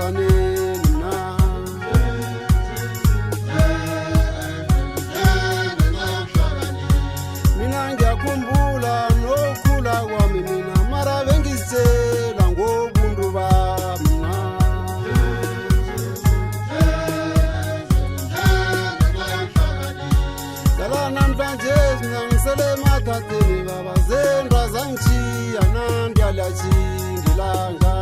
Skosaneni na mina ngiyakhumbula nokhula kwami mina mara bengisela ngobuntu bami na Kala namhlanje sinangisele mathatheni baba zendra zangichiya nandiyalachingilanga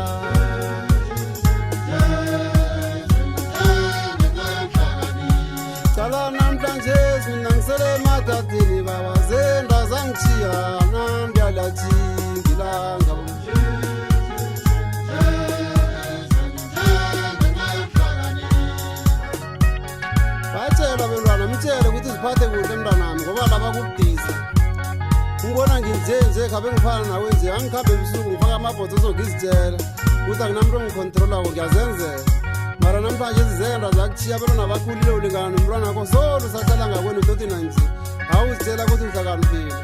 Kala namhlanje sinangisele mathatheni baba zendra zangichiya nandiyalachingilanga Batshela bantwana mtshele ukuthi ziphathe kuhle mntanami ngoba laba kubudisi Ngibona nginje khabe ngifana nawe nje angikhambe ebusuku ngifaka amabhodzo ezongizitshela ukuthi akunamuntu ongicontrolako ngiyazenzela mara namhlanje izizenda zakuchiya abantwana bakhulile ulingana nomntwana wakho solo sahlala ngakwenu toti nanje awuzitshela ukuthi uhlakaniphile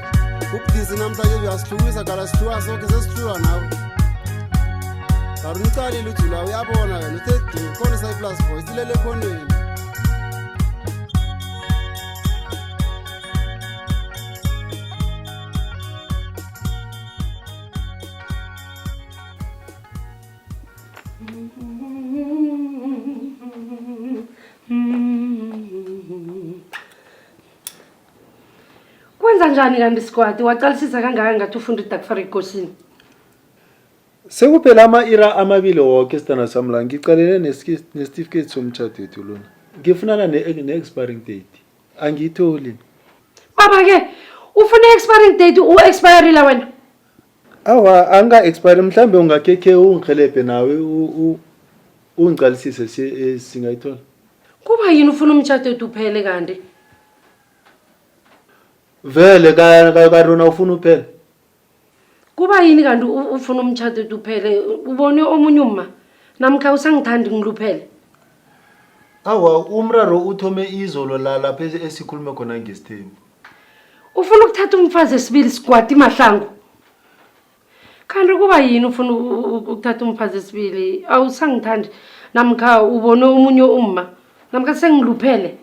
ubudisi namhlanje uyasihlumisa kala sihluka sonke sesihluka nawe Kari unicalile ujula uyabona wena uthe khona sayiplus voice ilele ekhonweni Kwenza njani kanti squad waqalisisa kangaka ngathi ufunda idakufara ikosini Sekuphela ama-ira amabili woke sidana sami la ngicalele nesitifiketi somtjhado wethu lona ngifunana ne-expiring date angiyitholi Baba ke ufuna expiring date u-expireile wena awa anga-expire mhlambe ungakhekhe ungirhelebhe nawe ungicalisise singayithola kuba yini ufuna umtjhado wethu uphele kanti vele karona ufuna uphela kuba yini kanti ufuna umtjhado wethu uphele ubone omunye uma namkha usangithandi ngiluphele awa umraro uthome izolo lapha esikhulume khona ngesithembu ufuna ukuthatha umfazi esibili sigwadi mahlangu kanti kuba yini ufuna ukuthatha umfazi esibili awusangithandi namkha ubone omunye uma namkha sengiluphele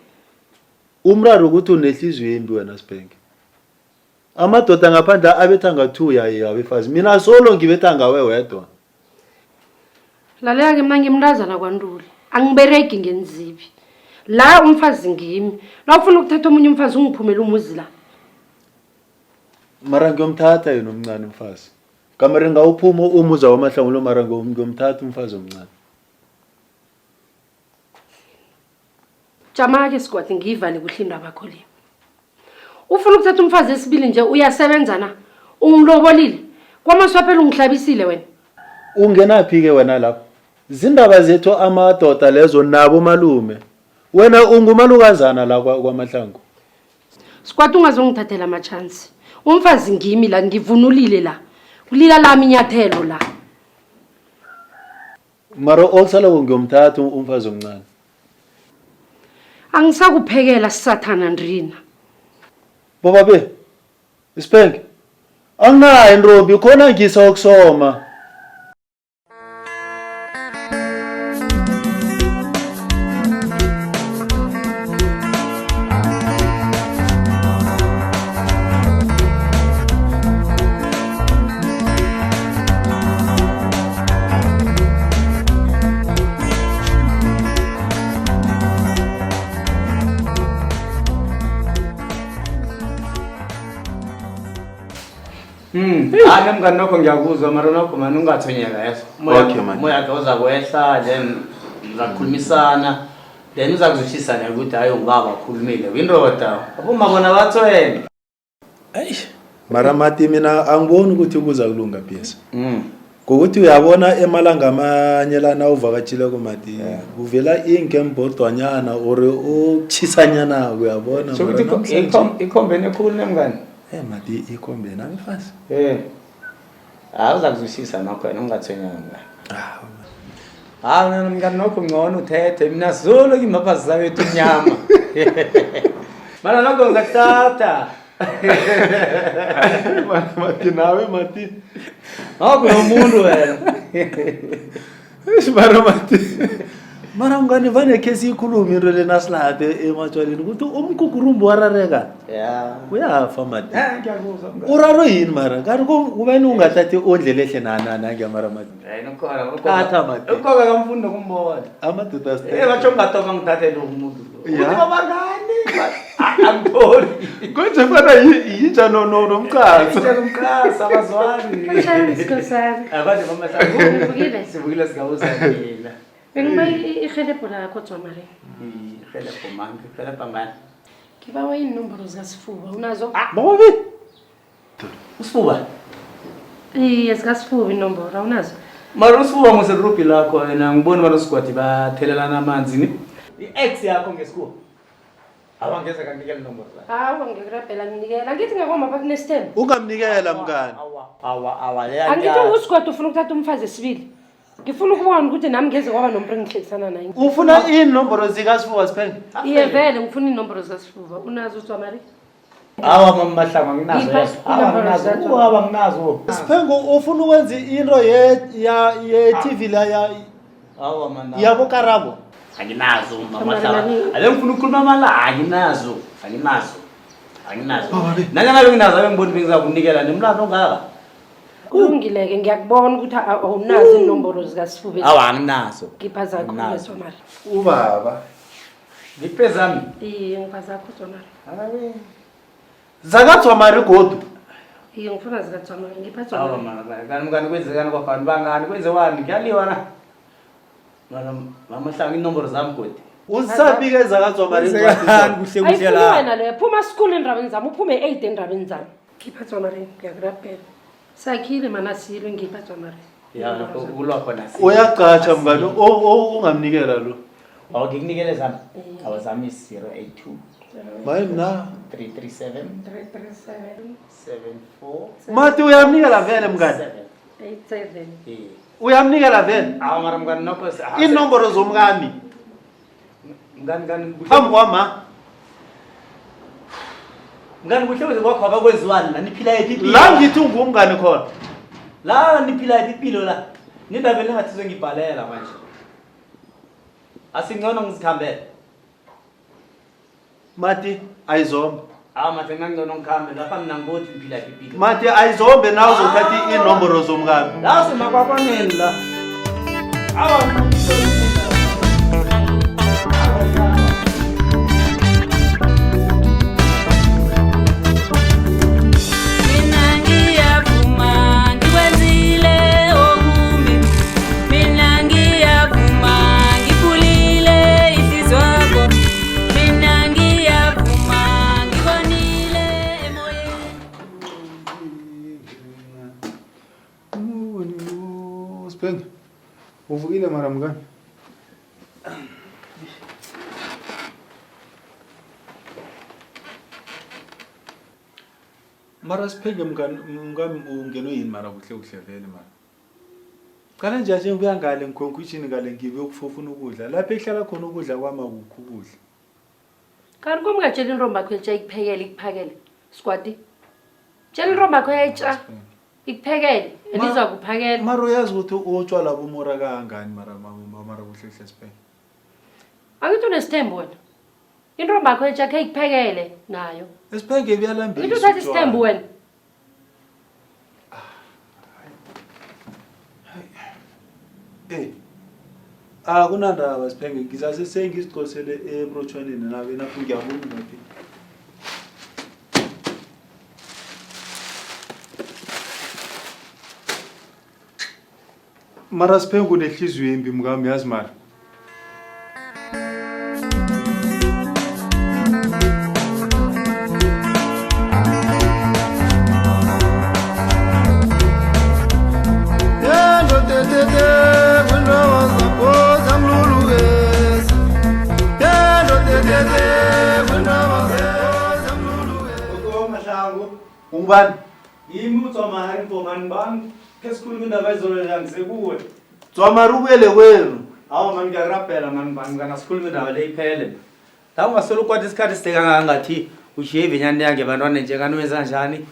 umraro ukuthi unehliziyo yembi wena Sibhenge amadoda ngaphandle abethanga 2 yaye abefazi mina solo ngibethanga wedwa lalela ke manje mntazana kwaNduli angibereki ngenzibi la umfazi ngimi la ufuna ukuthatha omunye umfazi ungiphumela umuzi la mara ngiyomthatha yena omncane umfazi kamare ngawuphuma umuza wamahlangu lo mara ngiyomthatha umfazi omncane Jama ke sigwadi ngivale kuhlinda bakho le ufuna ukuthatha umfazi esibili nje uyasebenza na ungilobolile kwamaswaphela ungihlabisile wena ungenaphi ke wena lapho zindaba zethu amadoda lezo nabo malume wena ungumalukazana la kwamahlangu Sigwadi ungazongithathela ama chance umfazi ngimi la ngivunulile la kulila lami inyathelo la mara okusala ngiyomthatha umfazi omncane angisakuphekela sisathana ndrina baba be Sibhenge anginayo Ntombi khona ngisa ukusoma Ake mngani nokho ngiyakuzwa mara nokho manje ungathonyeka yeso. Moya uza kwehla then uzakhulumisana then uzakuzwisisa ukuthi hayi ungaba khulumile windoda. Abuma bona bathwele. Eish mara mati mina angiboni ukuthi kuza kulunga phisa. Ngokuthi uyabona emalanga amanyelana uvakatshile komati kuvela inkembodwanyana ore uchisanyana uyabona so ukuthi ikombene ekhulu nemngani mati ikombe nami fast uzakuzwisisa nokho wena ungathwenyanga mina mngani nokho ngcono uthethe mina solo ngimaphazi zawethu unyama mana nokho ngizakuthatha mati nawe mati nomuntu wena Mara mati. Mara mngani vane kesi ikhulumi into lena silade ematshwaleni ukuthi umkukurumbu warareka. Yeah. Uyafa mati. Ngiyakuzwa. Uraro yini mara? Kanti kubani ungathathi ondlelehle nana mara mati. Nokhona. Atha mati. Ukoka kamfundo kumbona. Amadoda Batsho ngatoka ngithathe lo umuntu lo. Yeah. Uthi babangani? Angitholi. Konje fana yinja nomkhazi. Ngitshela umkhasa abazwani. Kanjani Skosana? Abanye bamahlangu. Ngivukile. Sivukile singawuzakela. Bengiba ihelebho lakho Dzwamari. Ihelebho mami, ihelebho ngani? Ngibawa inomboro zikasifuba. Unazo? Bababi. Usifuba. Iye, zikasifuba inomboro. Awunazo? Mara usifuba musegruphi lakho wena ngibona bana usikwati bathelelana amanzi ni. I-ex yakho ngesikhuwa. Awangeze kanikela inomboro zakho. Hawa ngikurabhela nginikela. Ngithi ngakoma bakunestem. Ungamnikela mngani. Awa Angithi usikwati ufuna ukuthatha umfazi esibili. Ngifuna ukubona ukuthi nami ngeze kwaba nomuntu engihlekisana naye. Ufuna inomboro zikasifuba Sipenge? Iye vele ngifuna inomboro zikasifuba. Unazo Dzwamari? Awa mama mahlangu nginazo yeso. Awa nginazo. Sipenge ufuna ukwenza into ye TV la Awa mana. yabo Karabo. Anginazo mama mahlangu. Ale ngifuna ukukhuluma amala anginazo. Nanyana nginazo ngibona bengizakunikela nemlando ongaka. Kulungileke ngiyakubona ukuthi awunazo inomboro zikasifuba. Awa anginazo. Ngipha zakho Dzwamari. Ubaba. Ngipezami. Iye ngipha zakho Dzwamari. Awe. ZakaDzwamari godu. Iye ngifuna zikaDzwamari. Ngipha Awa Dzwamari. mana ngani kwenzekani kwabani bangani kwenzewani ngiyaliwa na. Mama mahlangu inomboro zami godi. Usabike zakaDzwamari Kuhle Ayifuni la. wena leyo. Phuma school endabeni zami. Uphume 8 endabeni zami. Ngipha Dzwamari. Ngiyakurabhela. Sakhile mana silo ngipha Dzwamari. Ya kulwa khona si. uyacatsha mngani ungamnikela lo. Ngikunikele zami. Awazami 082 Mayi mna. 337 74 Mati uyamnikela vele mngani. 87. Uyamnikela vele. Awa mara mngani nokho Inomboro zomngami. Ngani Phambi kwama. Ngani kuhle kwakho abakwenziwani la niphila ipilo. La ngithi ungumngani khona. La niphila ipilo la. Nindaba lengathi ngibhalela manje. Asingcono ngizikhambele. Mati ayizombe. Manje ngangcono ngikhambe lapha mina ngibothi niphila ipilo. Mati ayizombe nawe uzothatha inomboro zomngami. La simakwafaneni la. Awa Sipenge. Uvukile mara mngani? Mara Sipenge mngami ungenwe yini mara kuhle vele mara. Kana nje ngibuya ngale ngikhonkwishini ngale ngibe ukufufuna ukudla. Lapha ehlala khona ukudla kwama kukho ukudla. Kanti kumngatshela intombi yakho etsha ikuphekele. Squati. Tshela intombi yakho etsha ikuphekele. Eliza kuphakela. Mara uyazi ukuthi utshwala bumora kangani mara kuhle Sipenge. Angithi unesithembu wena. Intombi yakho etsha khe ikuphekele nayo. Sipenge biyalambisa. Ngithi uthatha isithembu wena. Kunandaba Sipenge ngizase sengizicosele ebrotshwaneni nawe napho ngiyabona ngathi. Mara Sipenge unehliziyo embi mngami yazi mara. Ungubani? yimi uDzwamari mfomani bani kesikhuluma indaba ezolela ngisekuwe. Dzwamari ubuyele kwenu. Awu mani ngiyarabhela mani bani ngana sikhuluma indaba le iphele. La ungasolo kwathi isikhathi sideka ngathi ushiye inyani yakhe bantwana nje kanti wenza njani.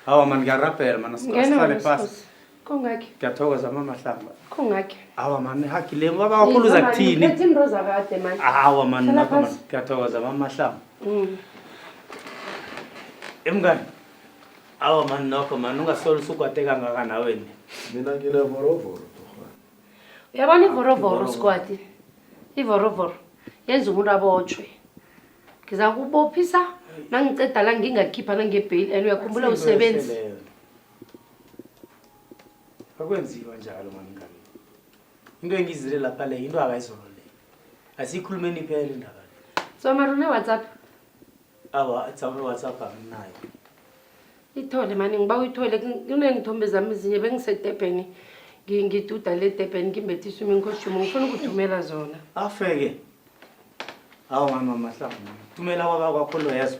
Awu mani ngiyarabhela mani sihlale phansi. Kungakhi? Ngiyathokoza mama Hlamba. Kungakhi? Awa man, hakile baba kakhulu zakuthini? Phethe indroza kade man. Awa man, Hlala nokho man. phasi. Ngiyathokoza mama Hlamba. Emngani. Awa man, nokho man, ungasolo usukwate kangaka nawe ni. Mina ngine vorovoro. Uyabona ivorovoro squad. Ivorovoro yenza umuntu abotshwe. Ngiza kubophisa nangiceda la ngingakhipha nangebail and uyakhumbula usebenzi. Akwenziwa njalo man ngani. Into engizile lapha le into akayizolo le. Asikhulumeni phela indaba le. So marune WhatsApp. Awa, tsawe WhatsApp anginayo. Ithole mani ngiba uyithole kunengithombe zami ezinye bengisedebheni ngituda le Durban ngimbethe swimming costume ngifuna ukuthumela zona. Afeke. Awa mama Mahlamba. Thumela kwaba kwakholo yazo.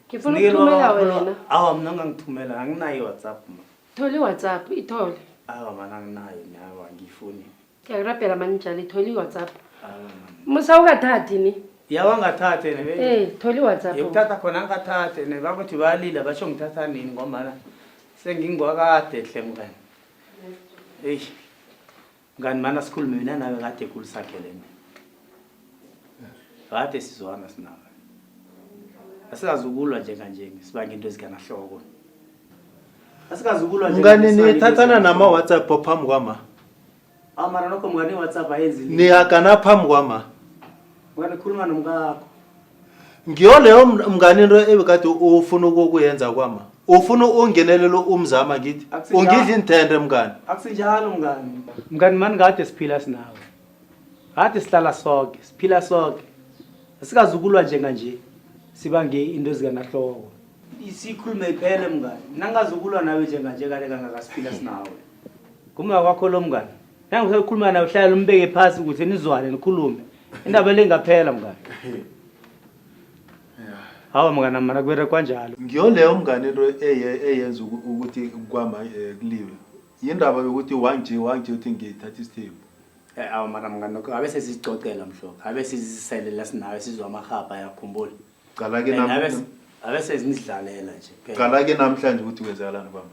Ngifuna ukuthumela wena. Awa mina ngangithumela anginayo WhatsApp ma. Thole WhatsApp ithole. Awa mana anginayo nyawa ngifuni. Ngiyarabhela mani njalo ithole WhatsApp. Awa mama. Musa ukathathi ni? Yawa ngathathe nebe. Thole WhatsApp. Yokuthatha khona ngathathe nebakuthi balila basho ngithatha nini ngoba sengingwakade hle mngani. Hey. Ngani mana sikhulume mina nawe kade kulisakhelene. Kade sizwana sinawe. Asikazukulwa njenganje sibanga into ezikanahloko. Asikazukulwa Ngani nithathana nama WhatsApp phambi kwama? Amara nokho mngani WhatsApp ayenzi. Niyakana phambi kwama? Ngani khuluma nomkakho. Ngiyo leyo mngani into ebekade ufuna ukuyenza kwama. Ufuna ungenelelo umzama ngithi. Ungidla intende mngani. Akusinjalo mngani. Mngani mani kade siphila sinawe. Kade sihlala sonke, siphila sonke. Asikazukulwa njenganje. Sibange into ezikanahloko. Isikhulume iphele mngani. Nangazukulwa nawe njenganje kale kangakasiphila sinawe. Kuma kwakho lo mngani. Nangizokhuluma nawe hlala umbeke phansi ukuthi nizwane nikhulume. Indaba lengaphela mngani. Hawa mngani mana kubere kanjalo. Ngiyo leyo mngani into eyenza ukuthi kwama kuliwe. Yindaba yokuthi wanje uthi ngithatha isithembu. Awu mana mngani nokho abe sesizicocela mhloko. Abe siziselela sinawe sizwa amahaba yakhumbula. Qala ke namhlanje. Abe sezinidlalela nje phela. Qala ke namhlanje ukuthi kwenzakalani kwami.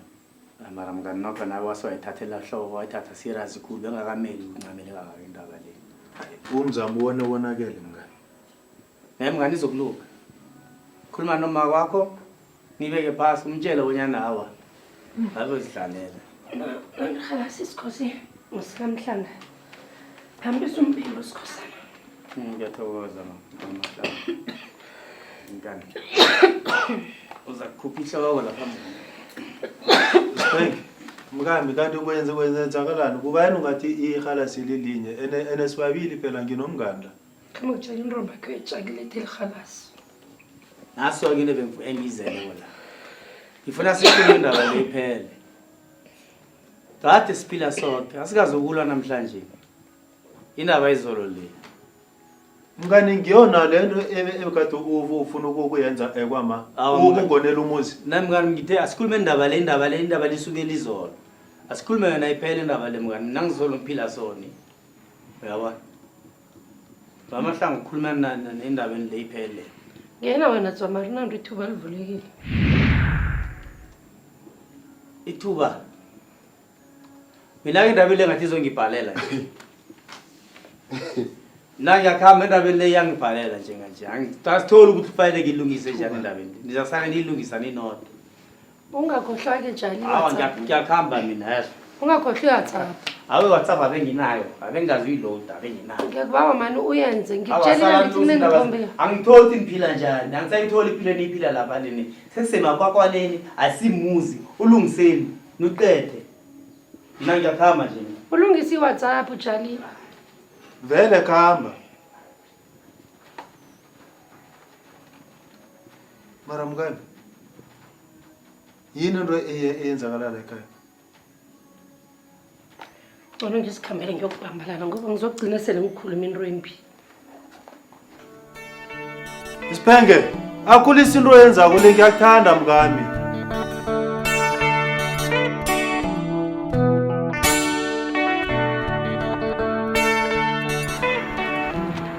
Mara mngani nokho nawe waswayithathela hloko wayithatha serious kakhulu bengakameli ukuncamela kangaka indaba le. Umzamo wonakele mngani. Mngani izokuluka. Khuluma noma kwakho nibeke phasi umtshele wonyana hawa. Ngabe zidlalela. Ngikhala sisikhosi usikamhlanga. Hambisa umpilo Skosana. Ngiyathokoza mama Mahlamba. Ngani. Uza kukhuphisha kwakho lapha mngani. Mngami kanti kwenzakalani kubayini ungathi ihala sililinye enesibabili phela nginomnganda. Kama utshela intombi yakho etshakulethele khalasi. Naso ke lebemfu engizele wona. Ngifuna sikhulume indaba le iphele. Kade siphila sonke, asikazokulwa namhlanje. Indaba izolo le. Mngani ngiyona lento ebekade ufuna ukuyenza kwama ukungonela umuzi. Nami mngani ngithe asikhulume indaba le isuke lizolo. Asikhulume yona iphele indaba le mngani, nangizolo ngiphila soni. Uyabona? Bamahlanga ukukhuluma nendaba le iphele. Ngena wena Tswamari nanto ithuba livulekile. Ithuba. Mina ke indaba le ngathi izongibhalela nje. Nangiyakhamba indaba le yangibhalela njenganje. Angisithola ukuthi kufanele ngilungise njani indaba le. Nizasana nilungisa ninodwa. Ungakhohlwa ke njalo WhatsApp. Ngiyakhamba mina yazi. Ungakhohlwa WhatsApp. Awe WhatsApp abenginayo, abengazi uyiload abenginayo. Ngiyakubaba mani uyenze ngitshelile ngithi nengithombe. Angitholi ukuthi ngiphila njani, angisayitholi impilo eniphila lapha leni. Sesemakwakwaleni asimuzi, ulungiseni, nuqede. Mina ngiyakhamba nje. Ulungisi WhatsApp ujali. Vele khamba. Mara mngani. Yini into eyenzakala ekhaya? Bona ngisikhambele ngiyokubambalana ngoba ngizogcina sele ngikhuluma into embi. Isiphenge, akhulisa into yenza kule ngiyakuthanda mngami.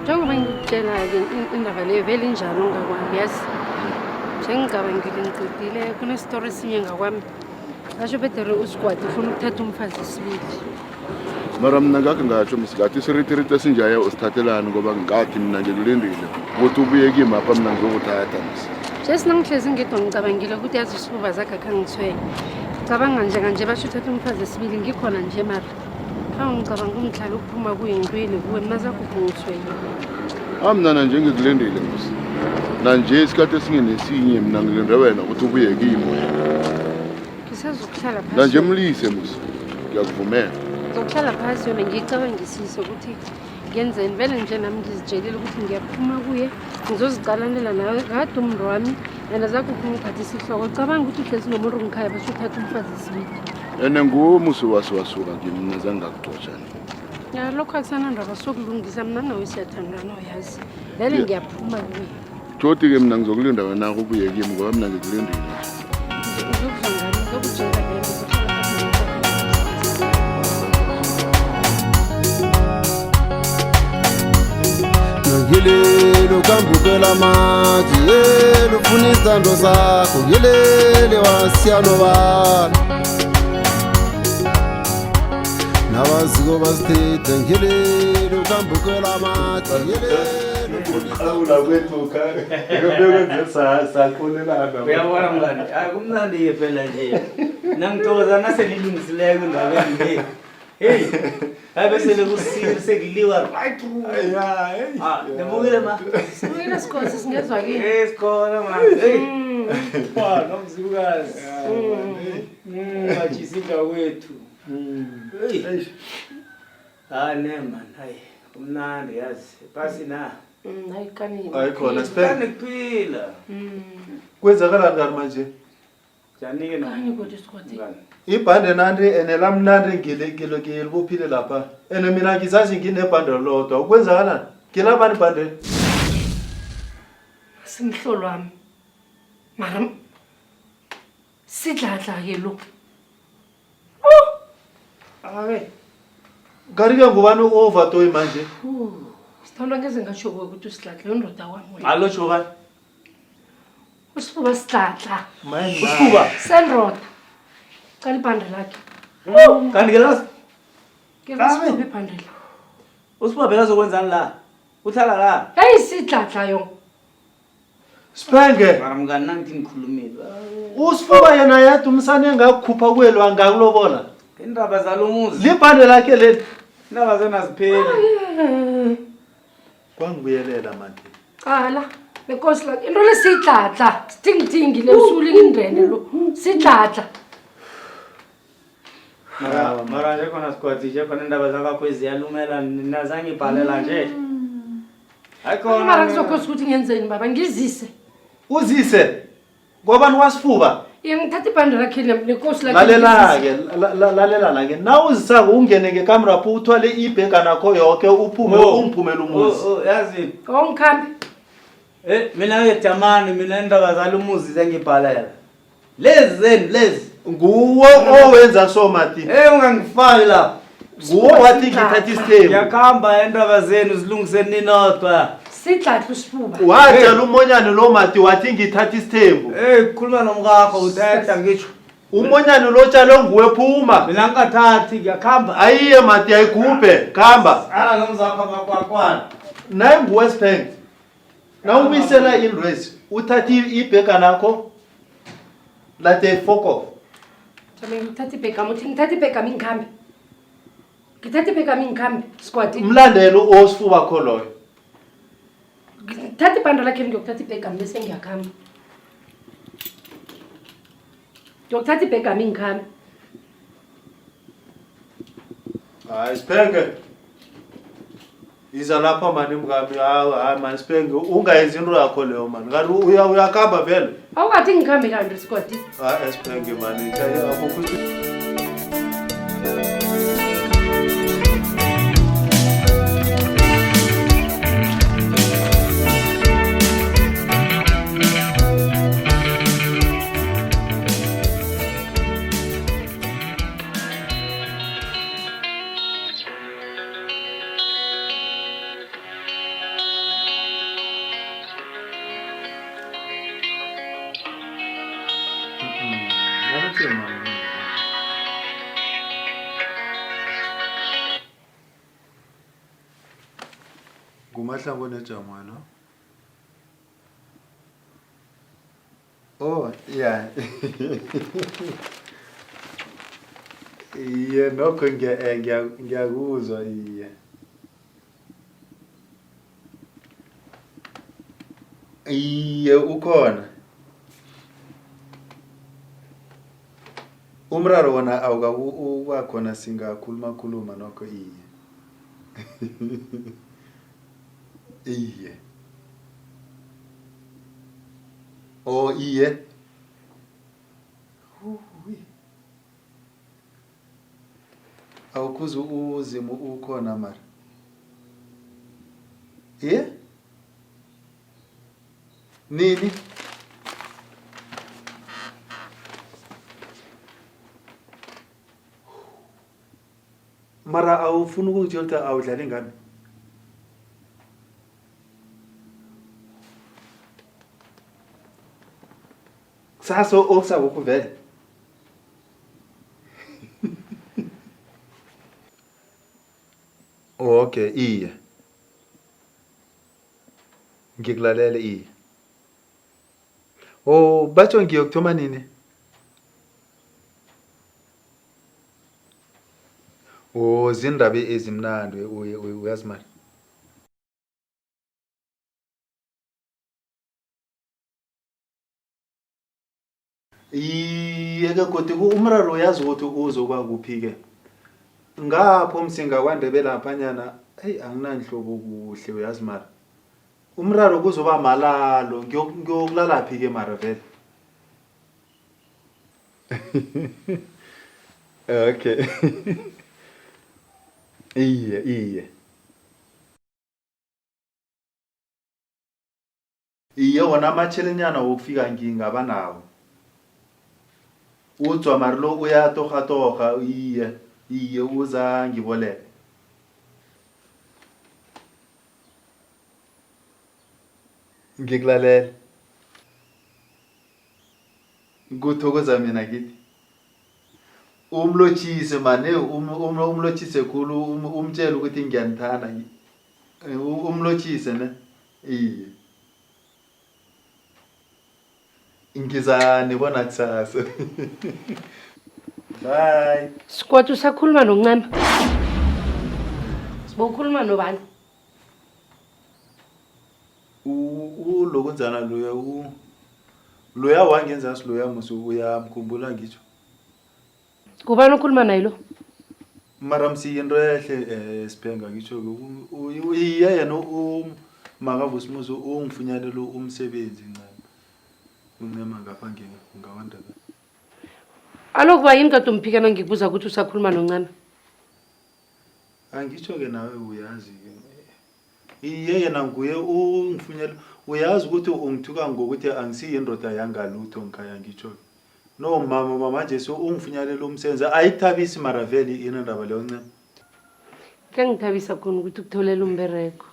Njengoba ngikutshela-ke indaba leyo vele injalo ngakwami yazi. Njengicabangile ngicedile kunestori esinye ngakwami Asho betere usikwati ufuna ukuthatha umfazi esibili. Mara mina ngakhe ngatsho msikathi siritirite sinjaya usithathelani ngoba ngathi mina ngikulindile ukuthi ubuye kimi apha mina ngizokuthatha msi. Just nangihlezi ngedwa ngicabangile ukuthi yazi usifuba zakhe akangithwele. Cabanga nje basho uthatha umfazi esibili ngikhona nje mara. Ngicabanga umdlalo ukuphuma kuyingwini kuwe mina zakho kungithwele. Mina nje ngikulindile msi. Nanje isikhathi esingenesinye mina ngilinde wena ukuthi ubuye kimi wena. Ngisazokuhlala phasi. Nanje mlise msi. Ngiyakuvumela. Ngizokuhlala phasi yona ngicabangisise ukuthi ngenzeni vele nje nami ngizitshelile ukuthi ngiyaphuma kuye ngizozicalanela nawe kade umntu wami and zakho kungiphathisa ihloko cabanga ukuthi uhlezi nomuntu ngikhaya basho uthatha umfazi esibili. Ene nguwe wasuka kimi mina zange ngakuxotshana. Ya lokho akusanandaba sokulungisa mina nawe siyathandana uyazi vele ngiyaphuma kuye. Jodi ke mina ngizokulinda wena ubuye kimi ngoba mina ngikulindile. Ngizokuzongana ngizokutshela vele Ngilelo kambukela maji yelo funa izando zakho ngilele wasiyano bana nabaziko basithethe ngilelo kambukela maji yelelo Uqhawula kwethu ka. Bekwenze sakhonelana. Uyabona mngani, akumnandi phela nje. Nangithokoza naselilungisileko ndabeni nje. Hey. Abesele kusile sekiliwa right through. Ndibukile ma. Sibuyile sikhosi singezwa kini. Sikhona ma. Hey. Nomzulukazi. Bajisika wethu. Hey. Man, hayi. Umnandi yazi. Pasi na. Hayi kanini. Ayikhona spend. Kuphila. Kwenzakala ngani manje? Janike no. Kani kodwa sikwati. Ibhande nandi enelamnandi ngile kuphile lapha. Ene mina ngizazi nginebhande lodwa. Ukwenzakala? Ngilabani bhande? Singihlolo wami. Mara sidladla ke lo. Awe. Garike ngubani overdose manje? Sithanda ngeze ngasho ukuthi usidladla yondoda wami. Allo Jovan. Usifuba sidladla. Usifuba. Senroda. Cala ibhande lakhe. Kanti ngelazi? Ngiyasifuba ibhande la. Usifuba phela zokwenzani la? Uthala la? Hey sidladla yo. Spenge. Mara mngani nangithi ngikhulumile. Usifuba yena yathi umsane engakukhupha kwelo angakulobola. Indaba zalomuzi. Libhande lakhe leli. Indaba zona zipheli. Kwangibuyelela manje. Qala lenkosi la into lesiyidladla sithingithingi lesuli indrende lo sidladla. Mara nje khona sikwathi nje khona indaba zakho eziyalumela nazange ibhalela nje. Hayikhona. Mara ngizokhoza ukuthi ngenzeni baba ngizise. Uzise. Ngoba niwasifuba. Ngithatha ibhande lakhe lenkosi lakhe. Lalela ke. Nawu uzisaka ungene ngekamera pho uthwale ibheka nakho yonke uphume ungiphumela umuzi. Yazi. Ngikhambi. Mina ngejamani mina indaba zalomuzi zengibhalela. Lezi. Nguwo owenza so mati. Ungangifaki la. Nguwo wathi ngithatha isithembu. Yakhamba indaba zenu zilungiseni ninodwa. Sidladla usifuba. Watshela umonyane lo mati wathi ngithatha isithembu. Khuluma nomkakho uthetha ngitsho. Umonyane lo tshalo nguwe phuma. Mina ngikathathi ngiyakhamba. Ayiye mati ayigubhe khamba. Ala nomzakho ngakwakwani. Naye nguwe Speng. Na ubisela indwezi uthathi ibheka nakho late foko. Thambe ngithatha ibheka muthi ngithatha ibheka ngikhambi. Ngithatha ibheka ngikhambi sikwati. Umlandelo osifuba kho loyo. Ngithatha ibhande lakhe ngiyokuthatha ibheka bese ngiyakhamba. Ngiyokuthatha ibheka ngikhambi. Hayi Spenge. Iza lapha mani mngami hayi man Spenge ungayenzi into yakho leyo man. Kanti uyakhamba vele. Awukathi ngikhambe kanti sikwati. Hayi Spenge mani ngaya akukho. Ngumahlangu nejamwana. Oh, yeah. Iye nokho ngiyakuzwa iye. Iye ukhona. Umraro wona awukakhona singakhuluma nokho iye. Iye. Oh iye. Awukhuza uzimo ukhona mara. Iye? Nini? Mara awufuna ukungitshela awudlali ngami. Saso okusaba ukuvela. Okay, iye. Ngikulalele iye. Oh, batsho ngiyokuthoma nini? Oh, zindaba ezimnandi uyazi manje. Iye ke kodwa umraro uyazi ukuthi uzoba kuphi ke. Ngapho umsinga kwaNdebele laphanyana, hey anginanhlobo kuhle uyazi mara. Umraro kuzoba malalo, ngiyokulala phi ke mara vele. Okay. Iye. Iye wona amachelenyana wokufika ngingaba nawo. Udzwa mara lo uyatoga iye uza ngiboleke. Ngikulalele. Nguthokoza mina kithi. Umlotshise mane umlotshise khulu umtshela ukuthi ngiyanithanda. Umlotshise ne? Iye. Ngizani bona kusasa. Bye. Sikwati usakhuluma noNcema. Sibokhuluma nobani? Ulokwenzana loya wangenza siloya musu uyamkhumbula ngitsho. Kubani okhuluma naye lo? Mara msiye into ehle siphenga ngitsho iye yena maka Vusi musu ungifunyanele umsebenzi ncane. Uncema ngapha ngaWandaba. Alokuba yini kade umphikana ngikubuza ukuthi usakhuluma noNcema? Angitsho ke nawe uyazi ke. Iye yena nguye ungifunyela uyazi ukuthi ungithuka ngokuthi angisiyi indoda yangalutho ngikhaya ngitsho. No mama manje so ungifunyalela umsebenzi ayithabisi mara vele inendaba leyo Ncema. Ngangithabisa khona ukuthi ukutholela umbereko.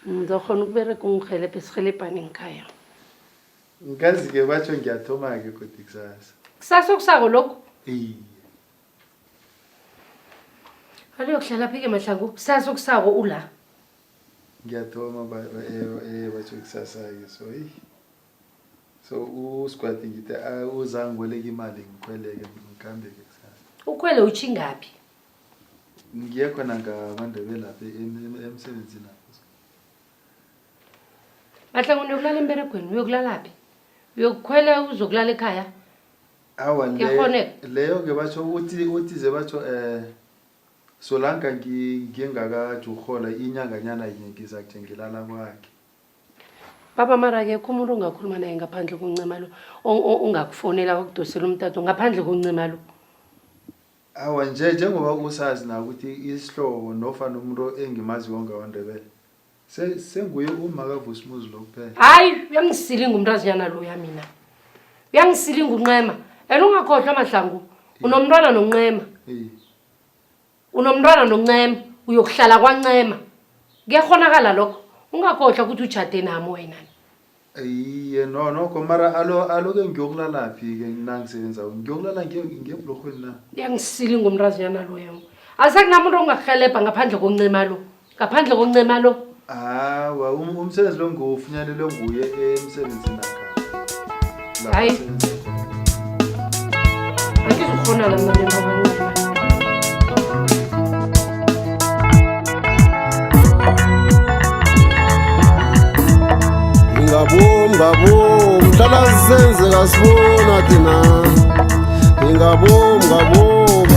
Ngizokhona ukubereka ungihelebhe sihelebhane ngikhaya. Ngazi ke batsho ngiyathoma ke kodwa kusasa. Kusasa okusako lokho? Iye. Aliyokuhlala phike mahlangu. Kusasa okusako ula. Ngiyathoma batsho kusasa ke so so usikwati ngithi uzangiboleka imali ngikhweleke ngikhambe ke kusasa. Ukhwele uchingaphi? Ngiye khona ngaMandebele lapha emsebenzini lapho. Mahlangu uyokulala emberegweni, uyokulalaphi? Uyokukhwela uzokulala ekhaya? Awa leyo ke batsho uthi batsho solanka ngingakathi uhola inyanganyana yinye ngizakuthi ngilala kwakhe. Baba mara ke umuntu ongakhuluma naye ngaphandle koNcema lo ungakufonela ukudosela umtato ngaphandle koNcema lo. Awa njengoba usazi na ukuthi isihlobo nofana umuntu engimazi ngaWandebele senguye umaka Vusi muzi lo kuphela. Hayi uyangisilinga umntazanyana lo yamina. Uyangisilinga uNcema. Ungakhohlwa mahlangu. Unomntwana noNcema. Unomntwana noNcema uyokuhlala kwaNcema. Kuyakhonakala lokho. Ungakhohlwa ukuthi ujade nami wena. Iye no mara aloke ngiyokulala phi ke nangisebenza ngiyokulala ngebhlorhweni na. Uyangisilinga umntazanyana lo yami. Asakunamuntu ongakuhelebha ngaphandle koNcema lo. ngaphandle koncema lo hawa umsebenzi lo ngofunyanele nguye emsebenzini nakha hayi angizokhona la manje ngoba ngabom hlala sisenze kasibona thina ngabom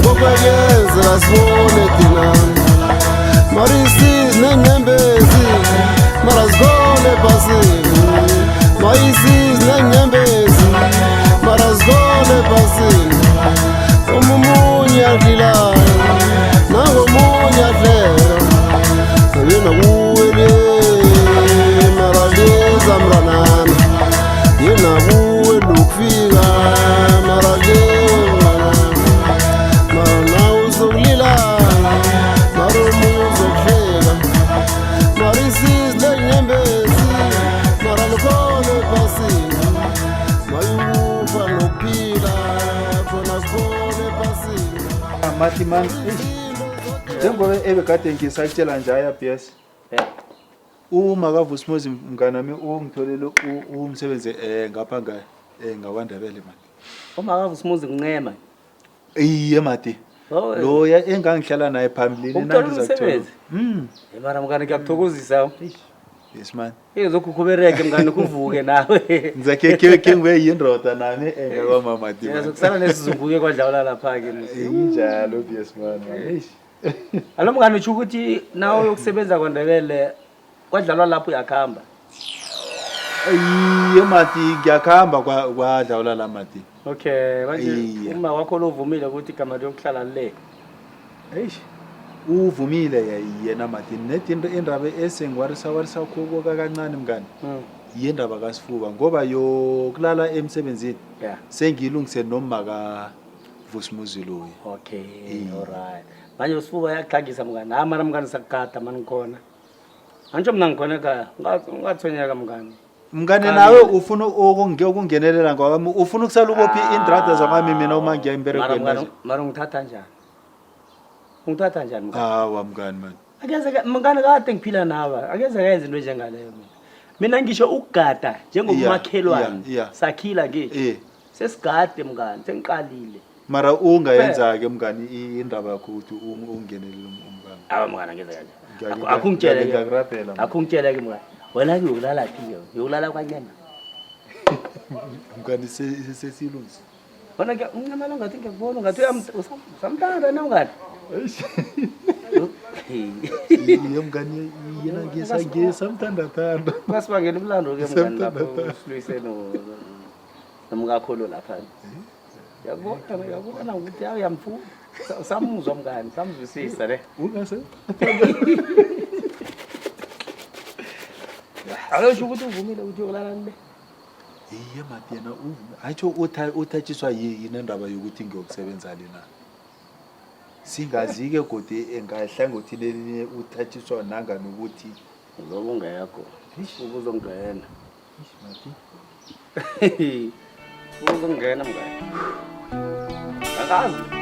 kokwekeze kasibone thina marisi nenyembezi marazgole pasini maisi nenyembezi marazgole pasini umumunya dlila nangomunya dlela yena kuwele maraleza mranana yena kuwe lokufika maraleza marana uzokulila maromu uzokuhleka marisis lenyembezi maralukole pasini mayukufa nokuphila khona sikhole pasini mathi man njengoba ebekade ngisakutshela nje ayabs uma kavusimuzi mnganami ungitholele umsebenzi ngapha ngaKwaNdebele manje uma kavusimuzi nginqema iye mati lo engangihlala naye phambili nangizakusebenza mara mngani ngiyakuthokozisa yes man izokukhubereke mngani kuvuke nawe ngizakhe ngibe yindoda nami ngakwama mati yazokusala nesizunguke kwadlawula lapha ke injalo yes man alo mngani uthi ukuthi nawe uyokusebenza kwaNdebele kwadlalwa lapho uyakhamba iye mati ngiyakhamba kwadlawula la mati okay manje uma wakho lovumile ukuthi igama liyokuhlala le uvumile yena mati netinto indaba esengwarisa khoko kancane mngani yindaba kaSifuba ngoba yokulala emsebenzini sengilungise noma ka Vusimuzi loyi okay alright manje uSifuba yakuhlangisa mngani mara mngani sakugada mani ngikhona antsho mina ngikhona ka ungathonyeka mngani nawe ufuna ukungenelela ngokwami ufuna ukusala ubophi indrada zamami mina uma ngiya emberegweni mara ngithatha njani mngani hawa mngani man akeze mngani kade ngiphila nawe akeze kayenza into njengaleyo mina ngisho ukugada njengomakhelwane sakhila ngithi sesigade mngani sengiqalile mara ungayenza ke mngani indaba yakho ukuthi ungenelele umngani awu mngani angeze kanje akungitshela ke mngani wena uyokulala phi uyokulala kwanyana mngani sesilungisa wena ke ungamala ngathi ngiyakubona ngathi usamthanda na mngani iye mngani yena ngisamthanda basibangela umlando ke mngani lapho silwise nomkakhulu lapha yakubona ukuthi uyamfuna samuzwa mngani samzwisisa le ungase alosho ukuthi uvumile ukuthi uyokulala le iye mati yena atsho uthathiswa yini indaba yokuthi ngiyokusebenza lena singazike godi engahlangothini elinye uthathiswa nanga nokuthi uzokungekho ubuzongena ubuzongena mngani akazi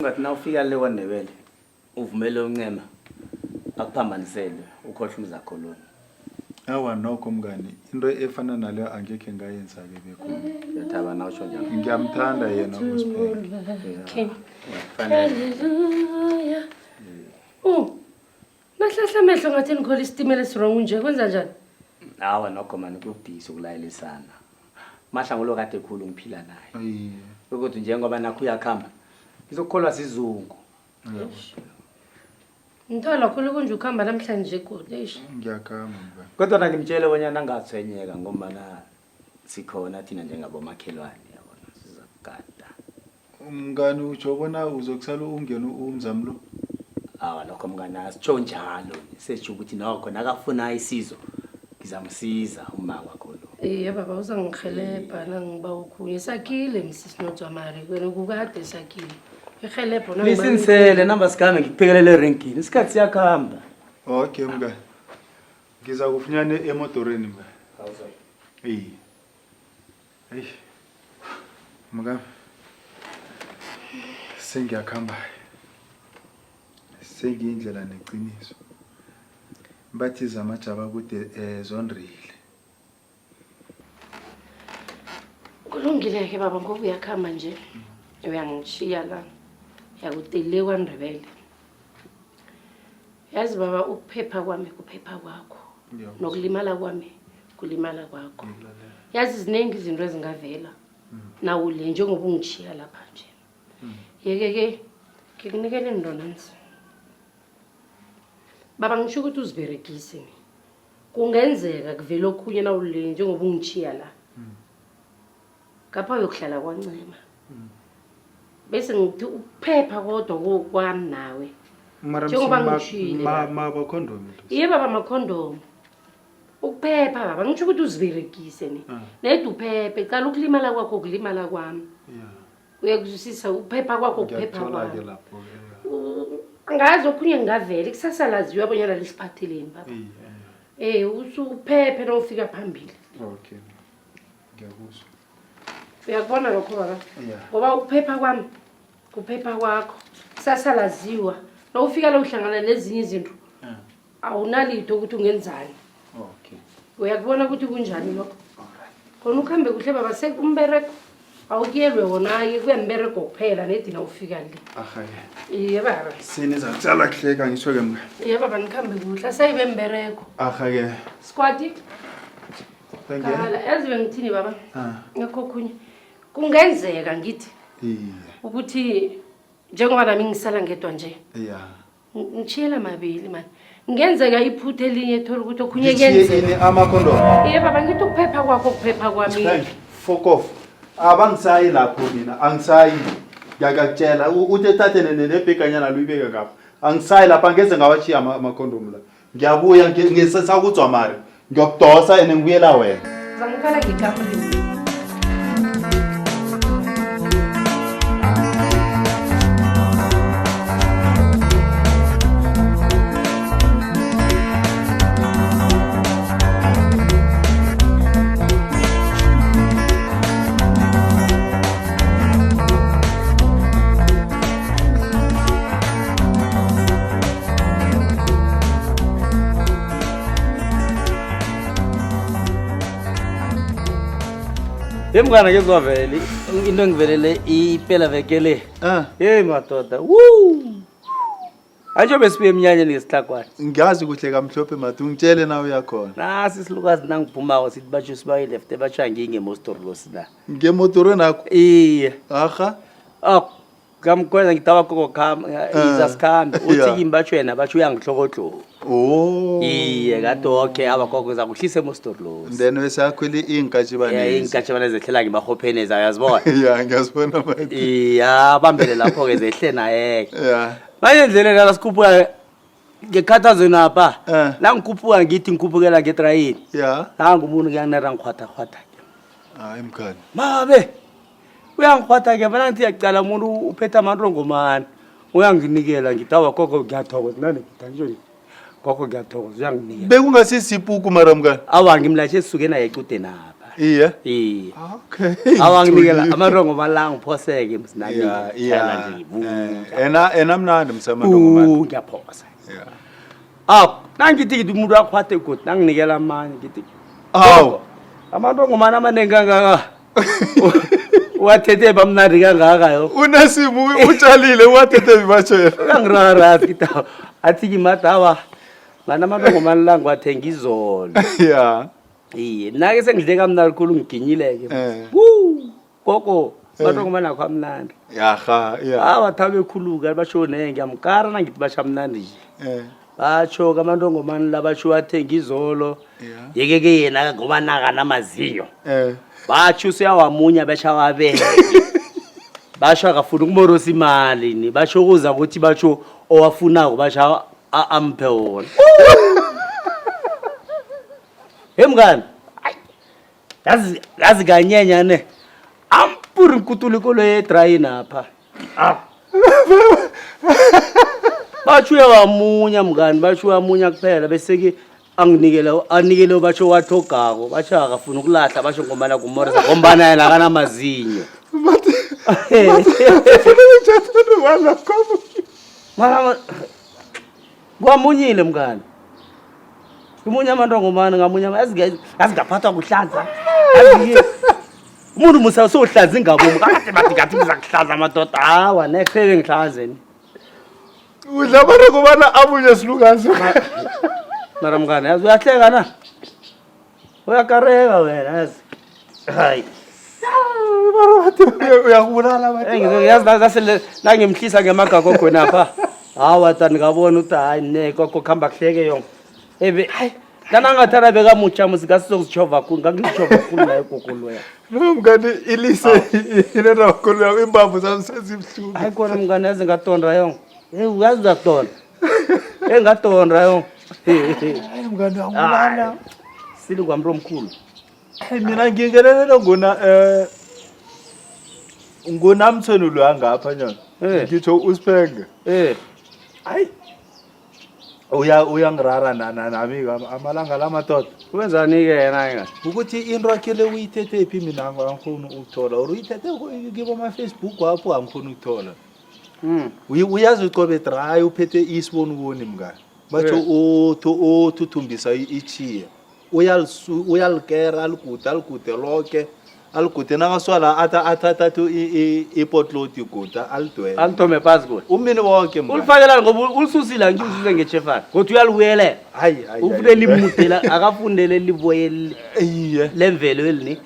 ngathi na ufika le kwaNdebele uvumele uncema akuphambanisele ukhohle umzakholoni awa nokho mngani into efana naleyo angekhe ngayenza ke bekhona yathaba na usho njalo ngiyamthanda yena uSibheke okay haleluya nahlahla amehlo ngathi nikhola isitimela esirong nje kwenza njani hawa nokho manje kuyobudisa ukulayelisana mahlangulo kade ekhulu ngiphila naye ukuthi njengoba nakho uyakhamba ngizokholwa sizungu Ngithola khulu kunje ukhamba namhlanje godi ngiyakhamba kodwa ngimtshele bonyana angathwenyeka ngoba sikhona thina njengabomakhelwane yabona sizakugada umngani utsho bona uzokusala ungena umzamo lo hawa lokho mngani asitsho njalo sesho ukuthi nokho nakafuna isizo ngizamsiza uma wakho lo baba uzangikhelebha nangiba ukhunye sakhile msisi noJamari kwena kukade sakhile Ngihelebho Lisinisele namba sikhambe ngikuphekelele erenkini. Isikhathi siyakhamba. Okay mngani. Ngiza kufunyana emotorweni mngani. Awuzwa. Hey. Mngani. Sengiyakhamba. Sengiyindlela neqiniso. Bathi zamajaba kude zondrile. Kulungile ke baba ngoba uyakhamba nje. Uyangishiya la. Yakutele kwaNdebele. Yazi baba ukuphepha kwami kuphepha kwakho. Nokulimala kwami kulimala kwakho. Yazi izinengi izinto ezingavela. Nawu le njengoba ungishiya lapha nje. Yeke ngikunikele indonansi. Baba ngisho ukuthi uziberegise. Kungenzeka kuvela okhunye nawu le njengoba ungishiya la. Kapha uyokuhlala kwaNcema. Bese ngithi ukuphepha kodwa kwami nawe. Njengoba ngishilo. Mama condom. Yebo baba amakhondom. Ukuphepha baba ngisho ukuthi uziberegise ni. Nedi uphephe cala ukulimala kwakho kulimala kwami. Uyakuzwisisa ukuphepha kwakho ukuphepha kwami. Angazi okhunye ngavela kusasa laziwa abonyana lisiphatheleni baba. Usuphephe nawufika phambili. Okay. Ngiyakuzwa. Uyakubona lokho baba? Ngoba ukuphepha kwami kuphepha kwakho. Kusasa laziwa. Nawufika la uhlangana nezinye izinto. Awunalito ukuthi ungenzani. Okay. Uyakubona ukuthi kunjani lokho? Khona ukhambe kuhle baba sekumbereko. Awukuyelwe wona ke kuyambereko kuphela nedina ufika le. Ahaye. Iye baba. Siniza tsala kuhleka ngisho ke mngani. Iye baba ngikhambe kuhle sayibe mbereko. Ahaye. Squati. Thank you. Kala yazi bengithini baba? Ngakho khunye. Kungenzeka ngithi. Ukuthi njengoba nami ngisala ngedwa nje. Ngitshela mabili manje. Ngenzeka iphuthe elinye ethola ukuthi okhunye kuyenzeka. Yini amakhondom? Baba ngithi ukuphepha kwakho kuphepha kwami. Fuck off. Abangisayi lapho mina, angisayi. Ngiyakutshela uthi ethathene nebhekanyana luyibeka kapha. Angisayi lapha ngeze ngawachiya amakhondom la. Ngiyabuya ngisasakuzwa mari. Ngiyokudosa ene ngibuyela wena. Zangikhala ngikhambe. Mngana kezwavele into engivelele iphela vekele. Hey madoda. Woo! Anje besibuye emnyanyeni ngesihlakwana. Ngiyazi kuhle kamhlophe matu ngitshele nawe uyakhona. Nasi isilukazi nangiphumako sithi batsho sibayi left batsha ngingemostorlos la. Ngemotorweni nakho? Iye. Aha. Ngamkweza ngitaba koko khama izasikhambe uthi ngimbatsho yena batsho uyangihlokodlo. Iye kade okay abakoko ngizakuhlisa emostorlos. Then wesakhweli inkatshibane. Inkatshibane zehlela ngibahophene zayazibona. Ngiyazibona manje. Iya bambele lapho ke zehle naye. Manje ndlele la sikhuphuka ngekhathazo napha. La ngikhuphuka ngithi ngikhuphukela ngetrain. Nangu umuntu kuyanera ngikhwatha. Hayi mkhani. Mabe. Uyangikhwatha ke mina ngithi yacala umuntu uphethe amantongomani. Uyanginikela ngithi abakoko ngiyathokoza nani ngithi koko ngiyathokoza uyanginikela. Bekungasisipuku mara mkhani. Awa ngimlatshe sisuke naye ecude napha. Iye. Okay. Awanginikela amantongomani la ngiphoseke msinaki. Ena mnandi msamantongomani. Ngiyaphosa. Nangithi umuntu akhwathe godi nanginikela amanye ngithi. Amantongomani amanengi kangaka. Wathethe bamnandi kangaka yo. Unasibu utshalile wathethe bibatsho. Ngirara kita. Athi kimatawa. Ngana amantongomani la ngiwathenga izolo. Iye, nake sengidle kamnandi kakhulu ngiginyileke. Koko, amantongomani akho amnandi. Wathabe ekhuluka batsho ngiyamkara nangithi batsha mnandi nje. Batsho amantongomani la batsho wathenga izolo. Yeke yena ngoba naka namazinyo. Batsho uyawamunya batsha wabele. Batsho akafuna ukumorosa imali ni batsho kuza ukuthi batsho owafunako batsha ampe wona. Mngani. Yazi kanyenya ne. Ampuri nkutuliko le train apha. Bashuya wamunya mngani, bashuya wamunya kuphela bese ke anikele basho wathogako, basho akafuna ukulahla basho ngombana kumorisa ngombana yena kana mazinyo. Mara kwamunyile mngani. Umunya amantu ngomani ngamunya azingaphathwa kuhlanza. Umuntu musa sohlanza ingabomu kade bathi ngathi kuzakuhlanza amadoda. Hawa next time ngihlanzeni. Udla bona kubana amunye silukazi. Mara mngani yazi uyahleka na. Uyakareka wena yazi. Hayi. Uyakubulala bathi. Yazi zasele nangimhlisa ngemagago khona pha. Hawa tani ngabona uthi hayi neko kukhamba kuhleke yonke. Ebe hayi kana ngathana beka mutsha musikasokuchova khulu ngakuchova khulu la egogolo ya. No mngani ilise inena ukolo imbambo zami sezibhlungu. Hayi khona mngani yazi ngatonda yonke. Uyazi uyakutonda. Ngatonda yonke. Hayi mngani awubulala. Sili kwamro omkhulu. Mina ngingenelele ngonamthweni lo angapha nyana. Ngitho usipenge. Hayi. Uyangirara nami amalanga lamadoda. Wenzani ke yena yena? Ukuthi into yakhe uyithethe phi mina angifuni ukuthola. Uyithethe kibo ma Facebook wakho angifuni ukuthola. Uyazi uqobe dry uphethe isiboniboni mngani. Batho othuthumbisa ichiya. Uyalikera aligude lonke. Aligude nakaswala athatha ipotloti iguda alidwele. Alithome phansi kodwa. Umini wonke mngani. Ulifakela ngoba ulisusile ngisusile ngechefana. Kodwa uyaliwele. Hayi. Ufune limudela akafundele liboye iye lemvelo elini.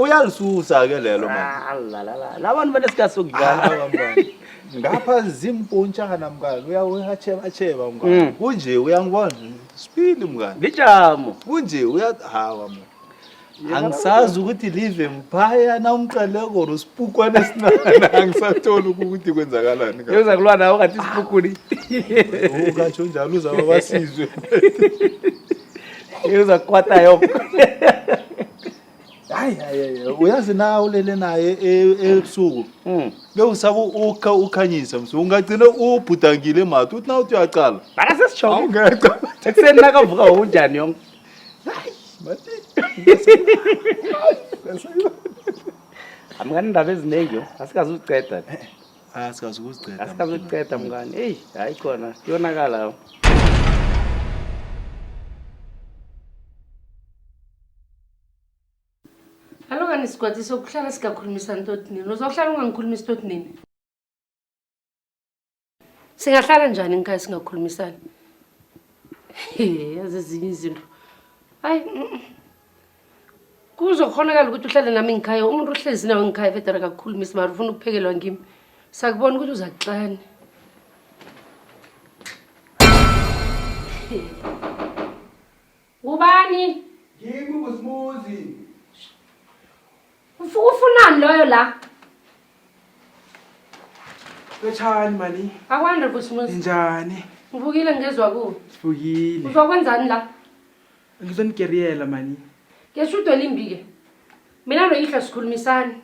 Uyalisusa ke lelo man. Labantu banesikhathi sokudlala mngani. Ngapha zimpontshana mngani uyacheba mngani. Kunje uyangibona sipili mngani. Ngijamo. Kunje hawa mngani. Angisazi ukuthi live mphaya na umqale kona usipukwane sinana angisathola ukuthi kwenzakalani ngayo. Uza kulwa nawe ngathi isipukuni. Ukatsho njalo uzaba basizwe. Uza kwata yonke. Hayi uyazi na ulele naye ebusuku. Bewusaba ukhanyisa msu ungagcina ubhudangile mathi uthi na uthi uyaqala. Bana sesichonga. Ungaqala. Ekuseni nakavuka unjani yonke. Mati. Amngani indaba eziningi yo asikazi uziqeda. Asikazi ukuziqeda. Asikazi uziqeda mngani. Hey hayi khona yonakala. Aloka nisigwadi sokuhlala singakhulumisani tot nini. Uzohlala ungangikhulumisi tot nini? Singahlala njani ngikhaya singakhulumisani? Yazi ezinye izinto. Hayi kuzokhonakala ukuthi uhlale nami ngikhaya umuntu uhlezi nawe ngikhaya vedera akakhulumisi mara ufuna ukuphekelwa ngimi. Sakubona ukuthi uzaxana. Ubani? Yimi ubusimuzi. Ufunani loyo la? Lotshani mani. Akwanda busimuzi. Njani? Ngivukile ngezwe ku. Sivukile. Uzokwenzani la? Ngizonikeriyela mani. Ngeshudo limbike. Mina noyihla sikhulumisani.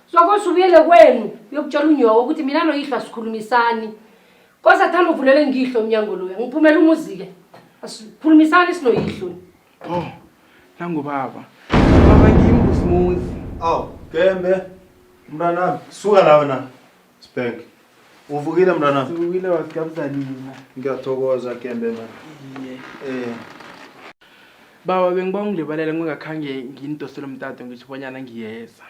Sokose ubuyele kwenu uyokutshela unyoko ukuthi mina noyihla sikhulumisani. Kosa thanda uvulele ngihlo umnyango lo. Ngiphumela umuzi ke. Asikhulumisani sinoyihlo. Oh, nangu baba. Baba ngimi ubusimuzi. Gembe. Mntanami, suka la wena. Spank. Uvukile mntanami? Sivukile wasigabza nina. Ngiyathokoza Gembe man. Iye. Baba bengibonga ulibalele ngingakhange ngintosela umtato ngisho bonyana ngiyeza.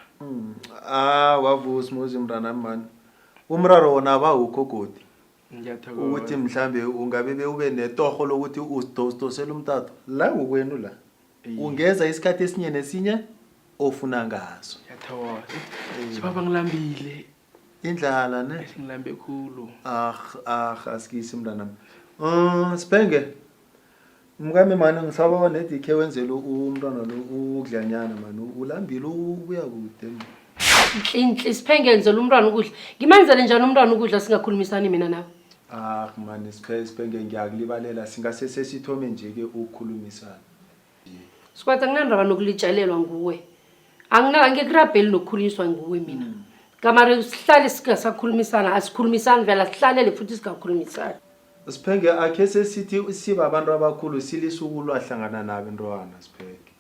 Wavusi muzi mntanami man. Umraro wona bawukho godi. Ngiyathokoza. Ukuthi mhlambe ungabe ube netoho lokuthi usitosela umtato. La ukwenu la. Ungeza isikhathi esinye nesinye ofuna ngaso. Ngiyathokoza. Baba ngilambile. Indlala ne? Ngilambe khulu. Asikisi mntanami. Sipenge. Mngame manje ngisaba nethi ke wenzela umntwana lo ukudlanyana manje ulambile ubuya kude. Inhle Siphenge ngenzela umntwana ukudla. Ngimenzele njani umntwana ukudla singakhulumisani mina nawe? Man Siphenge ngiyakulibalela singasese sithome nje ke ukukhulumisana. Sikwatha nginandaba nokulitshalelwa nguwe. Angikurabheli nokukhuliswa nguwe mina. Kamare sihlale singasakhulumisana, asikhulumisani vela sihlalele futhi singakhulumisani. Siphenge akhe sesithi siba abantu abakhulu silisuku lwahlangana nabo intwana Siphenge.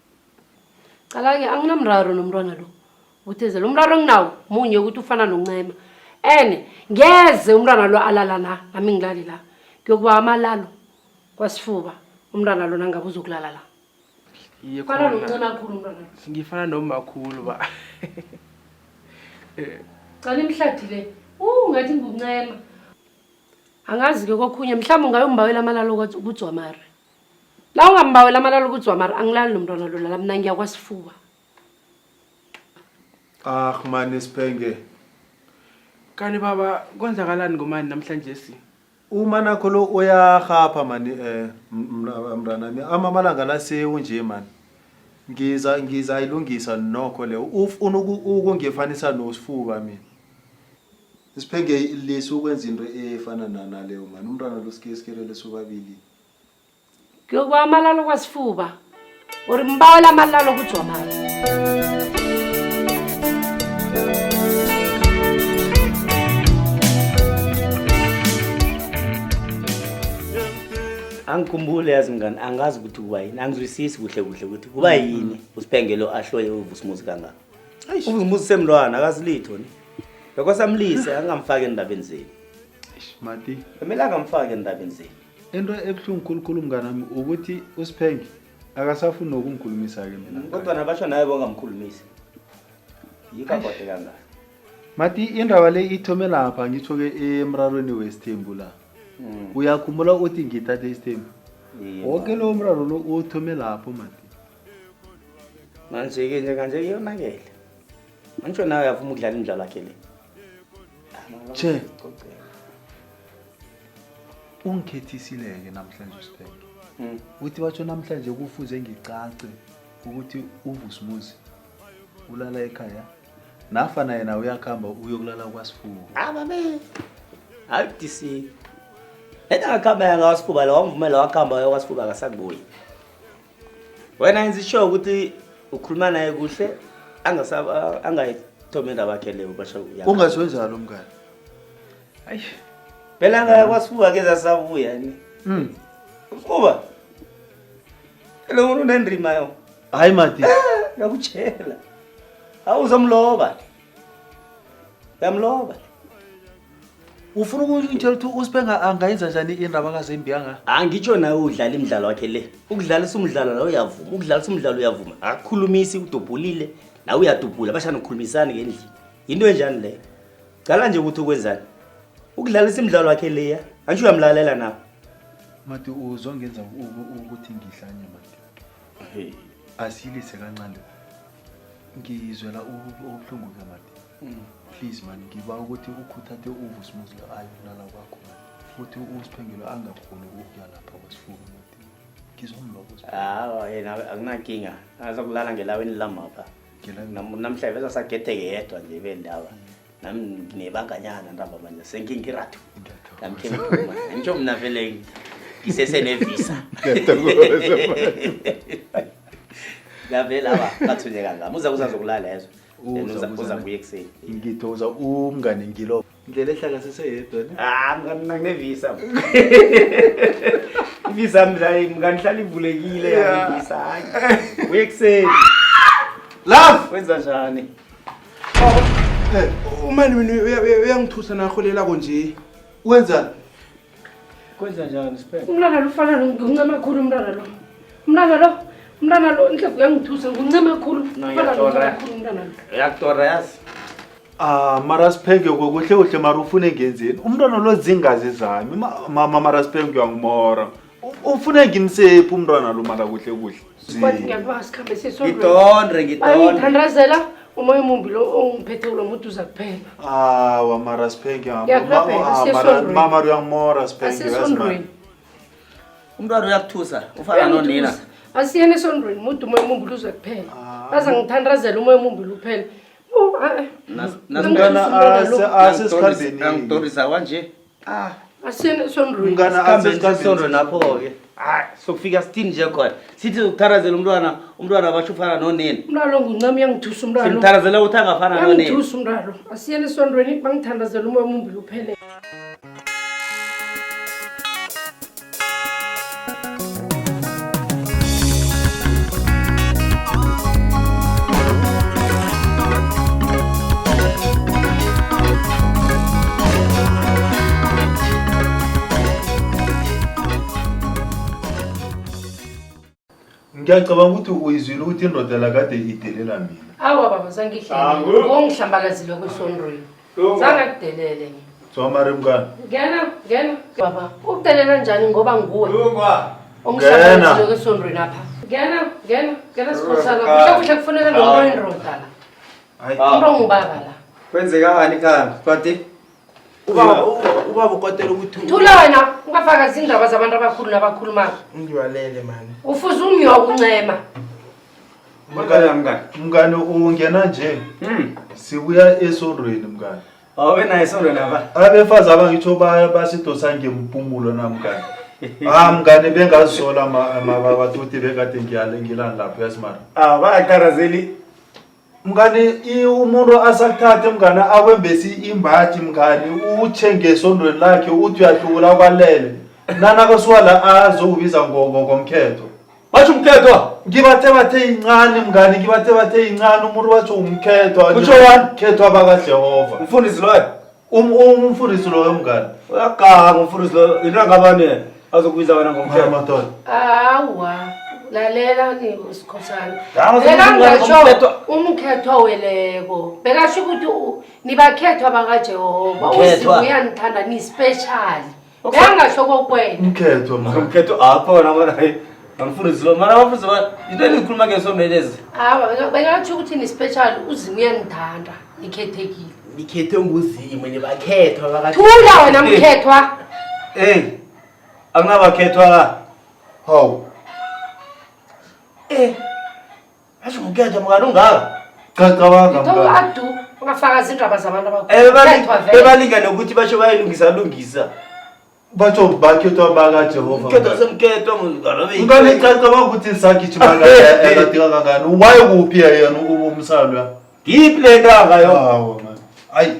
Qala-ke anginamraro nomntwana lo. Utheze lo mraro nginawo munye ukuthi ufana noncema. Ngeze umntwana lo alala na, nami ngilali la. Kuyokuba amalalo kwasifuba umntwana lo nangabe uzokulala la. Iye Fana khona. noncema kakhulu umntwana. Ngifana nomakhulu ba. Qala imhlathi le. Ngathi nguncema. Angazi ke kokhunye mhlawumbe ungayombawela amalalo kudzwamari. La ungambawela amalalo kudzwamari angilali nomntwana lo la mina ngiyakwasifuba. Man Siphenge. Kani baba kwenzakalani ngomani namhlanje si? Uma nakho lo uyahapha mani mntanami amamalanga la sewunje man. Ngiza ilungisa nokho le. Ufuna ukungifanisa noSifuba mina. Siphenge leso ukwenza into efana naleyo man. Umntwana lo sikeskelele sobabili. Kuyokuba amalalo kwasifuba. Uri mbawela amalalo kudzwamari. Angikhumbule yazi ngani angazi ukuthi kuba yini angizwisisi kuhle ukuthi kuba yini uSiphengelo ahloye uVusimuzi kangaka. uVusimuzi semntwana akasilitho ni. Lokho samlise angamfaki endabeni zeni. Mati. Kumele angamfaki endabeni zeni. Into ebuhlungu khulukhulu mnganami ukuthi uSiphenge akasafuni nokungikhulumisa ke mina. Kodwa nabasho naye bongamkhulumisi. Yikho kodwa kangaka. Mati indaba le ithome lapha ngitho ke emrarweni wesithembu la. Uyakhumbula uthi ngithathe isithembu. Wonke lo mraro lo uthome lapho Mati. Manje ke njenganje iyonakele. Manje nawe uyafuna ukudlala imidlalo yakhe le. Che. Ungikhethisileke namhlanje uSiphenge. Uthi batsho namhlanje kufuze ngicace ukuthi uVusimuzi ulala ekhaya. Nafana yena uyakhamba uyokulala kwaSifuba. Babe. Ayidisi. Engakhamba yanga waSifuba la wamvumela wakhamba waSifuba akasakubuyi. Wena yenza isho ukuthi ukhuluma naye kuhle angayithome indaba yakhe leyo basho uya. Ungasenza lo mngane. Ayi. Phela ngaya kwaSifuba ke zasabuya ni. USifuba. Lo muntu unendrima yo. Hayi Mati. Ngakutshela. Awuzomloba. Yamloba. Ufuna ukutshela ukuthi uSiphenge angayenza njani indaba kazembiyanga? Angitsho nawe udlala imidlalo wakhe le. Ukudlalisa umdlalo la uyavuma. Ukudlalisa umdlalo uyavuma. Akukhulumisi udubhulile. Nawe uyadubhula bashana ukukhulumisana ngendlela. Into enjani le? Cala nje ukuthi ukwenzani. Ukudlalisa imidlalo wakhe leya. Angisho uyamlalela nawe. Mati uzongenza ukuthi ngihlanye Mati. Asilise kancane. Ngizwela ubuhlungu ke Mati. Please man ngiba ukuthi ukhuthathe uVusimuzi lo ayokulala kwakho futhi uSiphengelo angakhona ukuya lapha kwaSifuba Mati. Ngizomlobo. Yena akunankinga. Azokulala ngelaweni lamapha. Namhlanje bese sagetheke yedwa nje bendaba. Nami nginebanganyana ndaba manje senkingiratu. Ngamthemba. Ngitsho mina vele ngisesenevisa. Ngavela bathunyeka ngami. Uzazokulala lezo. Uza kuye ekseni. Ngithoza umngane ngilo. Indlela ehlaka seseyedwa ne? Mina nginevisa. Ivisa mdlayi mnganihlala ivulekile yavisa. Uye ekseni. Love Wenza njani? Umani mina uyangithusa naholela konje. Wenza Kwenza njani Siphenge? Umntwana lo ufana nguncema kakhulu umntwana lo. Umntwana lo indlela uyangithusa nguncema kakhulu. Ufana kakhulu umntwana lo. Uyakutora yazi. Mara Siphenge kuhle mara ufune ngenzeni? Umntwana lo zingazi zami. Mara Siphenge uyangimora. Ufune ngimsephi umntwana lo mara kuhle. Kwathi ngiyakuba sikhambe Ngidondre. Bayithandazela umoya omumbi lo ongiphethe lo muntu uza kuphela. Mara Siphenge Mama uyangimora Siphenge asisondweni. Umntwana uyakuthusa ufana nonina. Asiyene esondweni umuntu umoya omumbi uza kuphela. Baza ngithandazela umoya omumbi uphela. Angidorisa kanje. Asiyene esondweni. Mngana Asisikhambe esondweni lapho ke. hayi sokufika sithini nje khona sithi ukutharazela umntwana basho ufana nonini umntwana nguncami uyangithusa umntwana simtharazela ukuthi angafana nonini uyangithusa umntwana asiyeni esondweni bangithandazela umoya omumbi uphele ngiyacabanga ukuthi uyizwile ukuthi indoda lakade idelela mina. awa baba zangihlele ongihlambakazile kwesondweni zangakudelele Somare mngani. ngena baba ukudelela njani ngoba nguwe ongihlambakazile kwesondweni apha ngena Skosana kuhle kufuneka nomoya indoda la hayi ngibaba la kwenzekani khaya kwathi ubaba ukwatela ukuthi thula wena ungafaka izindaba zabantu abakhulu nabakhuluma ngiwalele mani ufuza umyo ukuncema mngani ungena nje sibuya esondweni mngani awena esondweni apha abefazi abangitsho basidosa ngempumulo namngani mngani bengazisola amabatuti bekade ngilani lapho yasimara bayaqharazeli mngani umuntu asakuthathe mngani akwembesi imbathi mngani utshe ngesondweni lakhe uthi uyahlukula kwalele nanakasuka la azokubiza ngomkhetho batsho umkhetho ngibathe incane mngani ngibathe incane umuntu batsho umkhetho utsho wani khethwa bakaJehova umfundisi loyo umfundisi loyo mngani uyaganga umfundisi loyo into angabane azokubiza wena ngomkhetho madoda awa lalela ni Skosana bekangatsho umkhetho weleko bekasho ukuthi nibakhethwa bakaJehova uzibuyanithanda ni special bekangasho kokwena umkhetho apha wona mara angifundisi lo mara abafundisi into engikhuluma ngesondwelezi awa bekatsho ukuthi ni special uzibuyanithanda nikhethekile nikhethe nguzimo nibakhethwa thula wena mkhethwa akunabakhethwa hawu asho ngikhetha mngani ungaka cabanga mngani adu ungafaka izindaba zabantu abakhethwa vele bebalingane ukuthi basho bayilungisa batsho bakhethwa bakaJehova umkhetho semkhetho mngani cabanga ukuthi sagijima ekadika kangani waye kuphi yena umsalwa ngiphi le ndaba yo hawo man ayi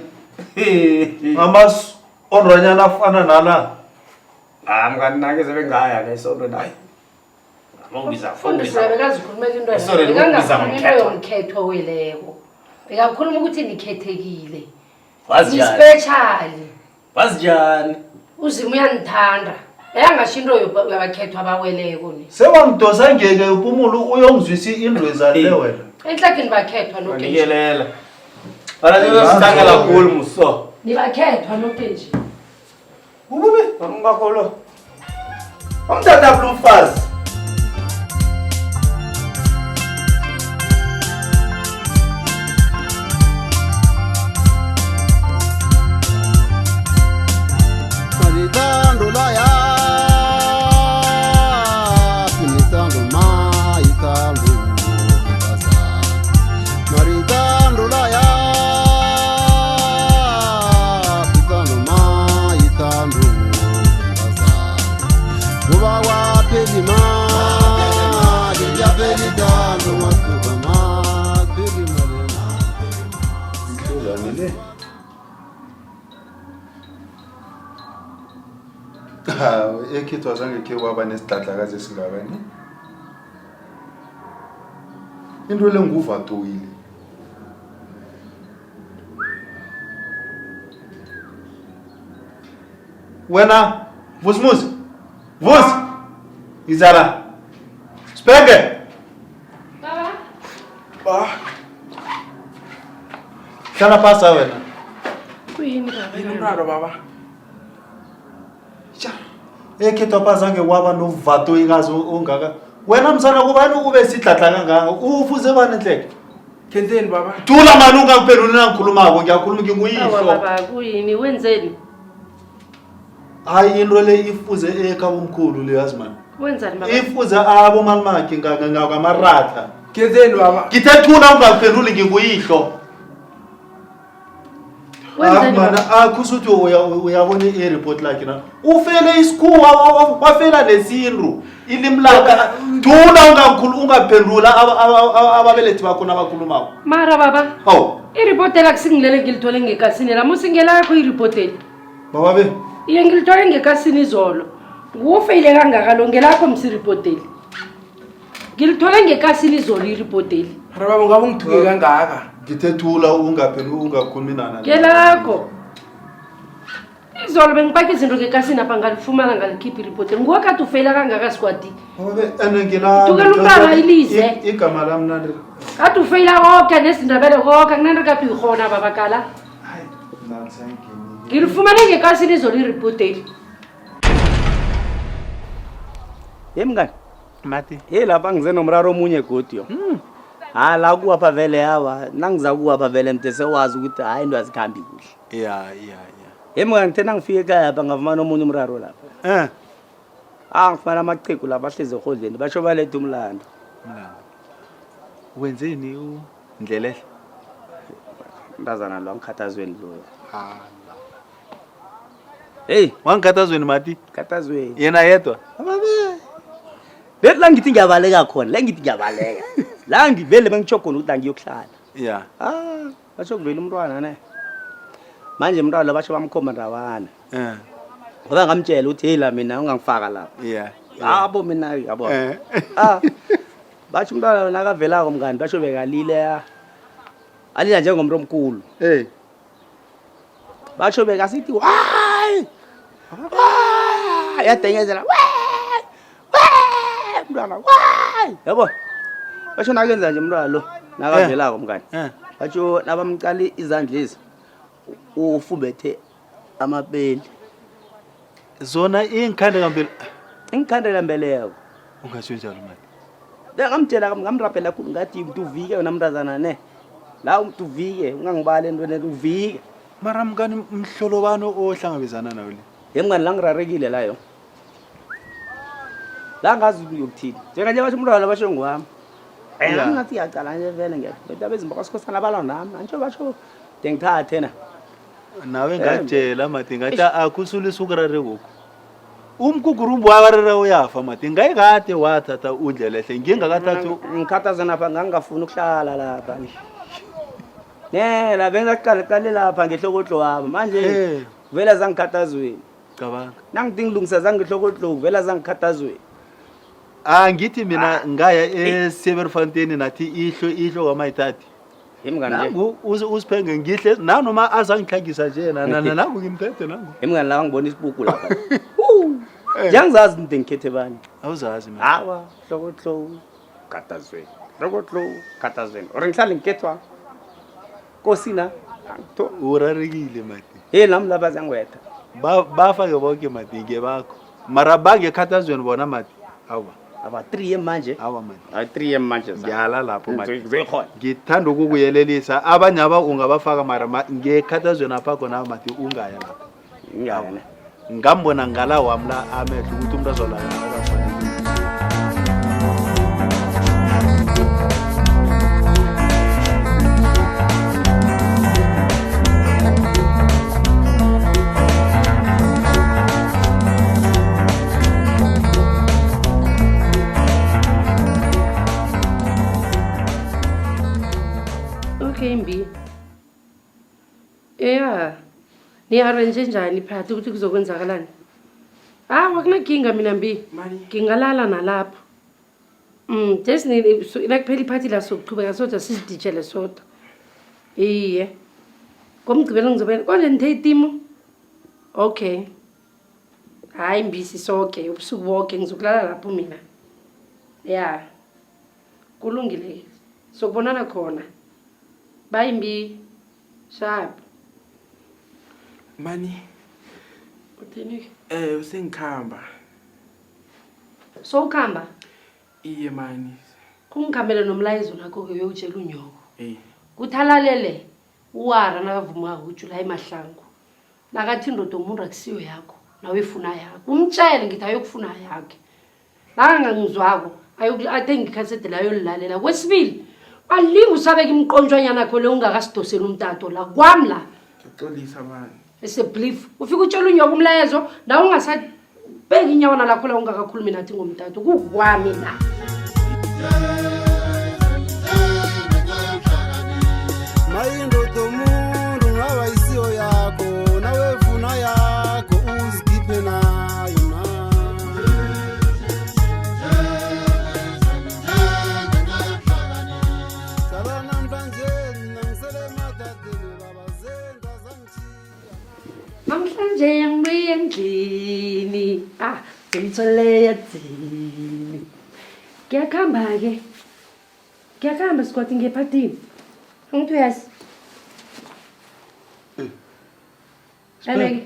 amas onranyana afana nala mngani nake sebengaya ke sonto nayi fundisa bekazikhulumela into bekangafuna yomkhetho weleko bekakhuluma ukuthi nikhethekile special wazinjani uzima uyanithanda beyangasho into yabakhethwa abaweleko ni sewamdosa ngeke upumulo uyongizwisa indlweza le wena enhlakeni bakhethwa nikelela balanisitanga kakhulu muso nibakhethwa nokenje ubube ungakholwa umthatha umfazi ekhethu azange khe waba nesidladlakazi esingakani into le nguvatoyile wena vusimuzi vusi izara speke baba hlala pasa wena kuyini umraro baba ekhethu apha zange waba novato ikazi ongaka wena msana kubani ube sidladla kangaka ufuze bani enhleke khenzeni baba thula mani ungakuphenduli nangikhulumako ngiyakhuluma nginguyihlo baba kuyini wenzeni hayi into le ifuze ekhabomkhulu le yazi mani wenzani baba ifuze abomalumakhe ngakamarata khenzeni baba ngithe thula ungakuphenduli nginguyihlo Wenzani baba? Mana akusuthi uyabona i-report lakhe na. Ufele isikhuwa wafela nesintu. Ilimi lakhe thuna ungaphendula ababelethi bakho nabakhulumako. Mara baba. Hawu. I-report la kusingilele ngilithole ngekasini la musingela yakho i-report le. Baba be. Iye ngilithole ngekasini izolo. Ngufeyile kangaka lo ngelakho msi-report le. Ngilithole ngekasini izolo i-report le. Mara baba ngabe ngithuke kangaka. Ngithethula ungakhulumi nana. Ngelakho. Izolo bengipaka izinto ngekasini apha ngalifumana ngalikhipha i-report. Nguwe kade ufeyila kangaka Squati. Baba be ngila. Tukela umntwana ilize. Igama lami nani. Kade ufeyila konke nesindebele konke kunento kade uyikhona babakala. Hayi, nansi Ngilifumane ngekasini izolo i-report le. Yemngani. Mati. Lapha ngize nomraro omunye godi yo. La kuwapha vele yawa nangiza kuwapha vele mtese wazi ukuthi hayi into azikhambi kuhle. Yeah. Yemngani thena ngifike ekhaya lapha ngavumana omunye umraro lapha. Ngifana amachegu lapha ahleze ehodleni basho balethe umlando. Wenzeni uNdebele? Ndazana lo ngikhathazweni lo. Wangikhathazweni Mati? Khathazweni. Yena yedwa? Bethi la ngithi ngiyabaleka khona, la ngithi ngiyabaleka. La ngivele bengitsho khona ukuthi angiyokuhlala. Yeah. Basho kuvela umntwana ne. Manje umntwana basho bamkhomba ndawana. Ngoba ngamtshela ukuthi la mina ungangifaka lapha. Yeah. Yabo mina yabo. Basho umntwana nakavelako mngani basho bekalile. Alila njengomuntu omkhulu. Basho bekasithi hayi. Yadengezela. Mntwana hayi. Yabo. Basho nakenza nje umntwana lo nakavelako mngani. Basho nabamqali izandla lezi. Ufubethe amapeli. Zona ingikhandela mbeleko. Ungasho njalo Mati. Ngamtshela ngamrapela khulu ngathi uvike wena mntazana ne. La uvike ungangibali entweni uvike. Mara mngani mhlolobano ohlangabezana nawe le. Yemngani la ngirarekile la yo. La ngazi ukuthini. Njenganje basho umntwana basho ngwami. Ngathi yaqala nje vele ngeke. Betaba izimba kwaSkhosana balwa nami. Antsho basho ngithathe na. Nawe ngatshela Mati ngathi akusulisa ukurare kokho. Umgugurumbu wakarera uyafa Mati ngayikade wathatha uNdebele ngingakathathu ngikhathazana lapha ngangafuna ukuhlala lapha. La bengaqala lapha ngehlokodlo wami manje vela zangikhathazweni. Cabanga. Nangidingilungisa zangihlokotlo vela zangikhathazweni. Ngithi mina ngaya eSeverfontein nathi ihlo kwamayithathu. Yemngani nje. Nangu usiphenge ngihle nanoma azangihlangisa nje nangu ngimthethe nangu. Yemngani la ngibona isibuku lapha. Ngiyangizazi into engikhethe bani. Awuzazi mina. Hawa hlokotlo khathazweni. Hlokotlo khathazweni. Ngihlala ngikethwa. Kosina angitho urarekile Mati. Nami lapha zangwetha. Bafake bonke Mati ngebakho. Mara bangekhathazweni bona Mati. Aba 3 manje. Mati. 3 manje. Ngiyala lapho Mati. Ngizokhona. Ngithanda ukukuyelelisa abanye ungabafaka mara ngekhathazweni apha khona Mati ungaya lapho. Ngiyana. Ngambona ngala wamla amehlo ukuthi umuntu azolala akafanele. Mbi. Ni-arrange njani phakathi ukuthi kuzokwenzakalani? Akunakinga mina Mbi. Ngingalala nalapho. Just nakuphela iphathi la sokuqhubeka sodwa siziditshele sodwa. Iye. Ngomgqibelo ngizobena konje nithe itimu? Okay. Hayi Mbi sisoke ubusuku bonke ngizokulala lapho mina. Yeah. Kulungile. Sokubonana khona. Bye Mbi. Sharp. Mani. Uthini? Usengikhamba. So ukhamba? Iye mani. Kungikhambela nomlayezo nakho ke uyotshela unyoko. Kuthalalele uwara nakavuma uJuly Mahlangu. Nakathi indoda umuntu akusiyo yakho, nawe ifuna yakho. Umtshele ngithi ayokufuna yakhe. La ngangizwako, ayokuthe ngikhasethe la yolilalela. Kwesibili, balinga usabeka imiqonjwanyana yakho le ungakasidosela umtato la kwami la. Tolisa man. It's a belief. Ufika utshela unyoka umlayezo la ungasabeki inyawana lakho la ungakakhulumi nathi ngomthathu kukwami la. Mayindoda umuntu ngaba isiyo yakho nawe funa yakho uzikhiphe nayo na. Sala namhlanje nangisele emadadeni baba zenza zangichiya. Namhlanje ngibuye endlini. Litlolwe yadzini. Ngiyakhamba-ke. Ngiyakhamba Squati ngephathini. Angithi uyazi? Aleke.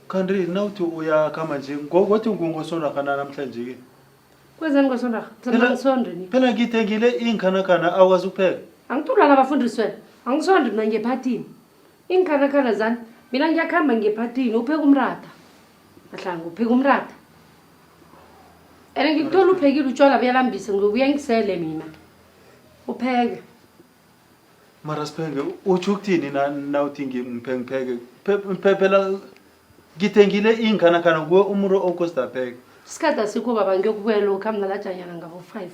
Kanti nawuthi uyakhamba nje ngokuthi ngungosonda kana namhlanje ke. Kwenzani ngosonda? Ngisonda ni. Phela ngithengile inkhanakana awukwazi ukupheka. Angitula ngabafundiswe. Angisonda mina ngephathini. Inkhanakana zani? Mina ngiyakhamba ngephathini upheka umratha. Mahlangu upheka umratha. Ene ngikuthola uphekile utshwala buyalambisa ngokuya ngisele mina. Upheke. Mara Siphenge uthi ukuthini nawuthi ngipheke phela ngithengile inkhanakana kuwe umuntu okosta pheke. Isikhathi asikho baba ngiyokubuya lokho amnalajanyana ngabo 5.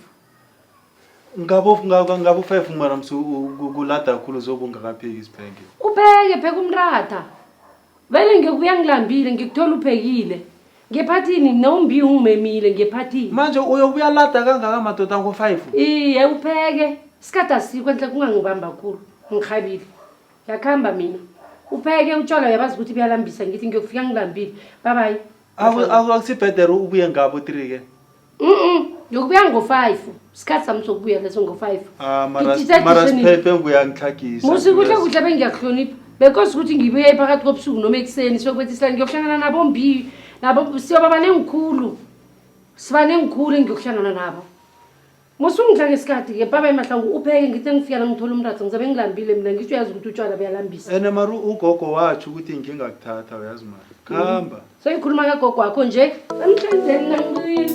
Ngabo 5 mara kulada kakhulu zobe ungakapheki Siphenge. Upheke pheka umratha. Vele ngiyokubuya ngilambile ngikuthola uphekile. Ngephathini nombi ungimemile ngephathini. Manje uyobuya lada kangaka madoda ngo5? Iye upheke. Isikhathi asikho enhle kungangibamba kakhulu. Ngikhabile. Yakhamba mina. Upheke utshwala uyabazi ukuthi buyalambisa ngithi ngiyokufika ngilambile. Bye bye. Akusibhedere ubuye ngabo 3 ke. Ngiyokubuya ngo5. Isikhathi sami sokubuya leso ngo5. Mara Siphenge uyangihlagisa. Musikuhle kuhle bengiyakuhlonipha. Because ukuthi ngibuye phakathi kobusuku noma ekseni sokuthi isila ngiyokuhlangana nabo mbi. Nabo siyobaba nengikhulu. Siba nengikhulu engiyokuhlangana nabo. Musungidla ngesikhathi ke baba Mahlangu upheke ngithi ngifika ngithola umratha ngizabe ngilambile mina ngisho uyazi ukuthi utshwala buyalambisa. Ene maru ugogo wathi ukuthi ngingakuthatha uyazi mara. Khamba. Soyikhuluma kagogo wakho nje. Namhlanje nangibuye.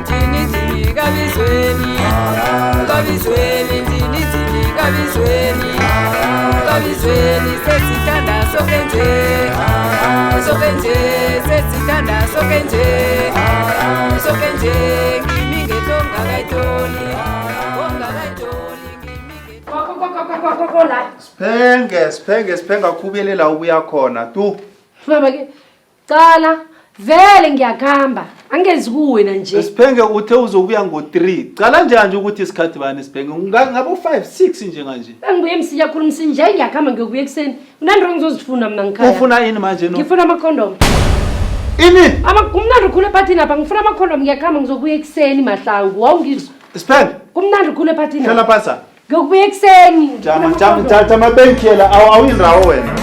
Dini kabizweni. Kabizweni dini kabizweni. Kabizweni sesithanda sokenje. Sokenje sesithanda sokenje. Sokenje ngimi ngetonga kayitoli. Onga kayitoli ngimi Koko la. Siphenge akubelela ubuya khona tu. Baba ke cala vele ngiyakhamba angezi kuwena nje. Siphenge uthe uzobuya ngo3. Cala njanje ukuthi isikhathi bani Siphenge ngabo 5 6 nje kanje. Angibuye msiya khuluma nje ngiyakhamba ngiyokubuya ekseni. Unandro ngizozifuna mina ngikhaya. Ufuna ini manje no? Ngifuna amakhondom. Ini? Kumnandi khulu ephathini apha ngifuna amakhondom ngiyakhamba ngizokubuya ekseni Mahlangu. Wawungizwa. Siphenge. Kumnandi khulu ephathini. Hlala phasa. Ngiyokubuya ekseni. Jama benkiela awinrawo wena.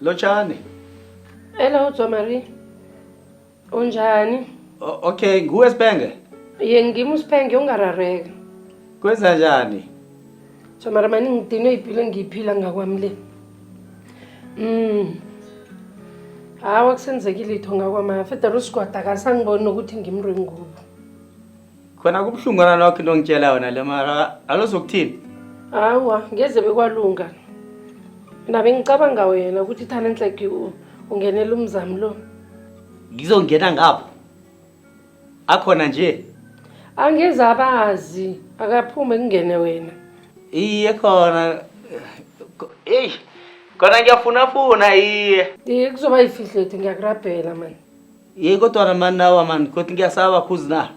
Lotshani. Hello Dzomari. Unjani? Okay, nguwe Siphenge? Ye ngimi uSiphenge ungarareka. Kwenza njani? Dzomari mani ngidinwe iphile ngiyiphila ngakwami le. Hawa kusenzekile itho ngakwama federa usigwada kasangibona ukuthi ngimro ngubo. Khona kubuhlungana nokho into ngitshela wona le mara alozokuthini? Hawa ngeze bekwalunga. Mina bengicabanga wena ukuthi thana enhleki ungenela umzamo lo. Ngizongena ngapho. Akhona nje. Angeze abazi akaphume kungene wena. Iye khona. Khona ngiyafuna iye. Kuzoba yifihlethi ngiyakurabhela mani. Ye kodwa mani nawa mani kothi ngiyasaba khuzi na.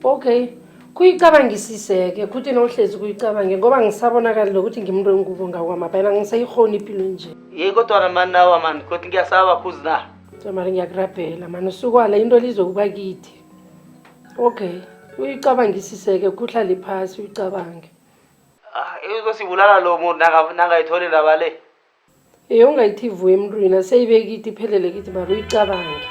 Okay. Kuyicabangisiseke kuthi nohlezi kuyicabange ngoba ngisabonakala lokuthi ngimntu wengubo ngakwama phela ngisayihoni impilo nje. Ye kodwa mani nawa mani kothi ngiyasaba khuzi na. Mara ngiyakurabhela mani usukwala into lizokuba kithi. Okay. Uyicabangisiseke kuhlala phasi uyicabange. Uzosibulala lo muntu nangayitholi laba le. Ungayithi vuwe emntwini seyibekithi iphelele kithi mara uyicabange.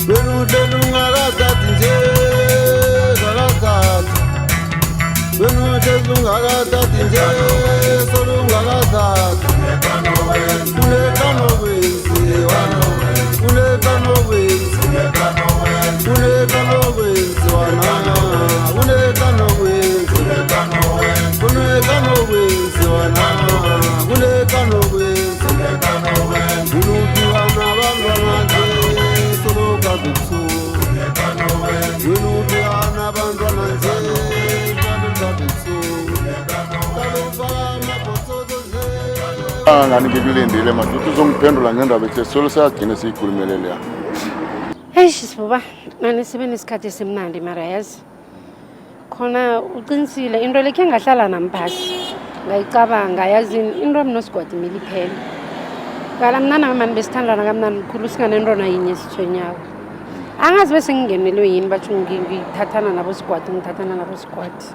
Benuhle lungakathathi nje kakathathi Benuhle lungakathathi nje solungakathathi Unekano kwenziwa Unekano kwenziwa Unekano kwenziwa Unekano kwenziwa Unekano kwenziwa Unekano kwenziwa Unutuana bangwana nje ngani ngikulindile manje uzongiphendula ngendaba ethe solo sagcina siyikhulumelele ya. Hey sisibuba, manje sibe nesikhathi esimnandi mara yazi. Khona uqinisile into lekhe ngahlala namphasi. Ngayicabanga yazi into mnosigwadi miliphela. Kala mnana mani besithandana kamnandi mkhulu singanentona yinye sithwenyawo. Angazi bese ngingenelwe yini bathi ngithathana nabo sigwadi ngithathana nabo sigwadi.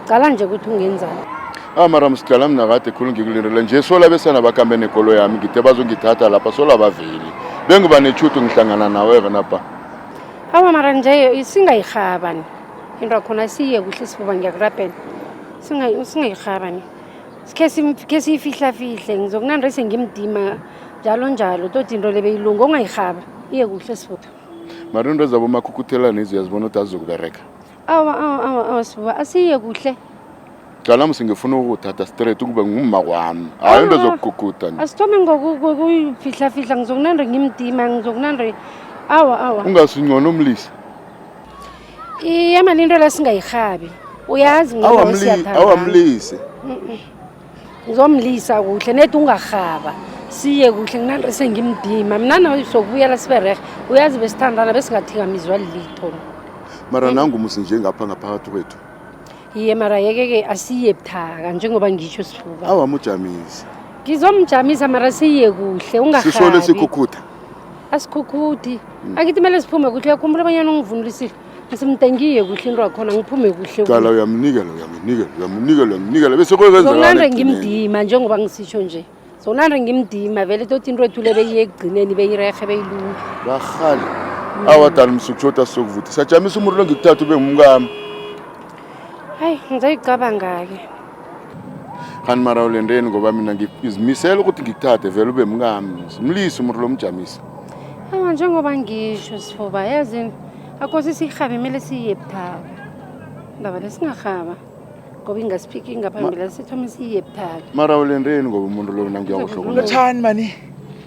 Cala nje ukuthi ungenzani. Mara msikala mina kade khulu ngikulindele nje sola besana bakambe nekolo yami ngithe bazongithatha lapha sola baveli. Bengiba nechuthu ngihlangana nawe vanapha. Awa mara nje isingayikhabani. Into khona siye kuhle sifuba ngiyakurapela. Singayikhabani. Sikhe siyifihla fihle ngizokunanda sengimdima njalo njalo toti into lebeyilunga ongayikhaba iye kuhle sifuba. Mara into zabo makhukhuthela nezi yazibona ukuthi azokubereka. Awa sifuba asiye kuhle. Cala musingifuna ukuthatha straight ukuba ngumma kwami. Hayi into zokukhukutha nje. Asithome ngokuyifihla ngizokunanda ngimdima ngizokunanda awa. Ungasingcono umlisi. Yema into lesingayikhabi. Uyazi ngoba siyathanda. Awamlisi. Ngizomlisa kuhle nethi ungakhaba siye kuhle nginande sengimdima mina nawe sokubuyela siberege uyazi besithandana besingathikamizwa litho mara nangu musi nje ngapha ngaphakathi kwethu iye mara yeke asiye ebuthaka njengoba ngisho sifuba awamujamisi ngizomjamisa mara siye kuhle ungakhabi sisole sikhukutha asikhukhuthi akithi mele siphume kuhle yakhumbula abanyana ungivunulisile ngisimtengiye kuhle into yakhona ngiphume kuhle cala uyamnikela bese kwenza zonande ngimdima njengoba ngisisho nje zonande ngimdima vele tothi into ethule beyiye egcineni beyirehe beyilunga bahali awadala msukutshota sokuvuthi sajamisa umuntu lo ngikuthatha ube ngumkami hayi ngizayicabanga-ke khani mara ulendeni ngoba mina ngizimisela ukuthi ngikuthathe vele ube mkami simlise umuntu lo mjamisa awa njengoba ngisho sifuba yazini akhosi siyirhabe kumele siye ebuthaka ndaba lesingahaba ngoba ingasiphiki ngaphambili sithome siye ebuthaka mara ulendeni ngoba umuntu lo nangiyakuhlokolela Unjani mani?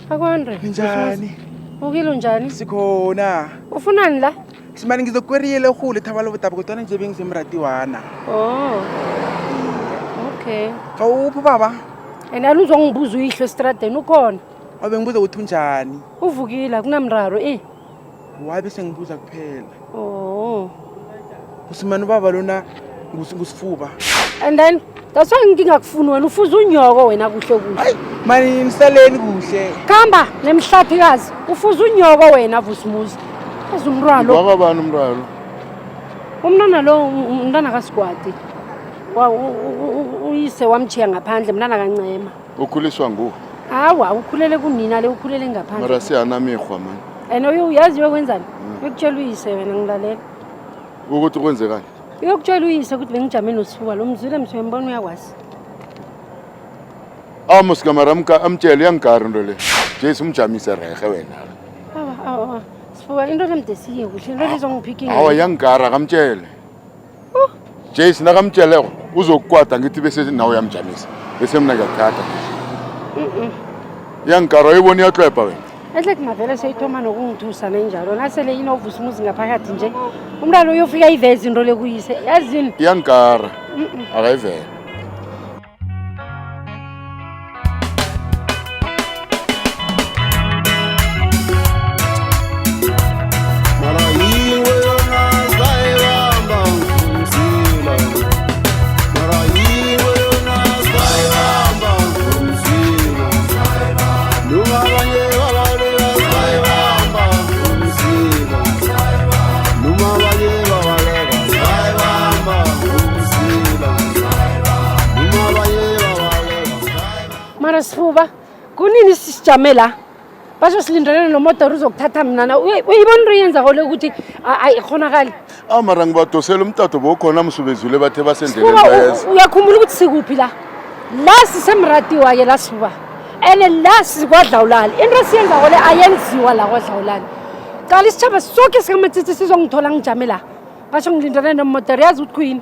akwandre Njani? ukilo njani Sikhona. ufunani la Simani ngizokweriyele khulu ethabalo butaba kodwa nje bengisemratiwana. Okay Kawuphi baba? enalo uzongibuza uyihlo estradeni ukhona Abe ngibuza ukuthi unjani? uvukile kunamraro Wabe sengibuza kuphela. Usimani ubaba lona ngusifuba. And then that's why ngingakufuni wena ufuza unyoko wena kuhle kuhle. Hayi mani nisaleni kuhle. Khamba nemhlaphikazi ufuza unyoko wena Vusimuzi. Azumralo. Baba bani umralo? Umntana lo umntana kaSigwadi. Uyise wamchiya ngaphandle mntana kancema. Ukhuliswa nguwe. Hawa ukhulele kunina le ukhulele ngaphandle. Mara siyana mihwa man. Uyazi uyokwenzani? Ukutshela uyise wena ngilalela. Ukuthi kwenzekani? Uyokutshela uyise ukuthi bengijame nosifuba lo mzile msembona uyakwazi. Amuska maramka amtshela yangikari into le. Jesu umjamise rehe wena. Awa. Sifuba into lemdesiye kuhle into lezongiphikini. Hawa yangikara kamtshele. Jesu nakamtsheleko uzokukwada ngithi bese nawe uyamjamisa. Bese mina ngiyakuthatha. Yangikara uyibona iyatlwepa wena. ehle kungavele seyithoma nokungithusa nenjalo nasele inovusa umuzi ngaphakathi nje umntwana uyofika ivezi into lekuyise yazini iyangikara akayivele Sifuba kunini sisijame la basho silindelene nomotor uzokuthatha mina uyibona into yenza kole ukuthi ayikhonakali mara ngibadosela umtato bokhona msubezule bathe basendleleni bayeza uyakhumbula ukuthi sikuphi la sisemrati waye la Sifuba ene la sikwadlawulale into siyenza kole ayenziwa la kwadlawulale qala isitshaba sonke sikaMatsitsi sizongithola ngijame la basho ngilindelene nomotor yazi ukuthi kuyini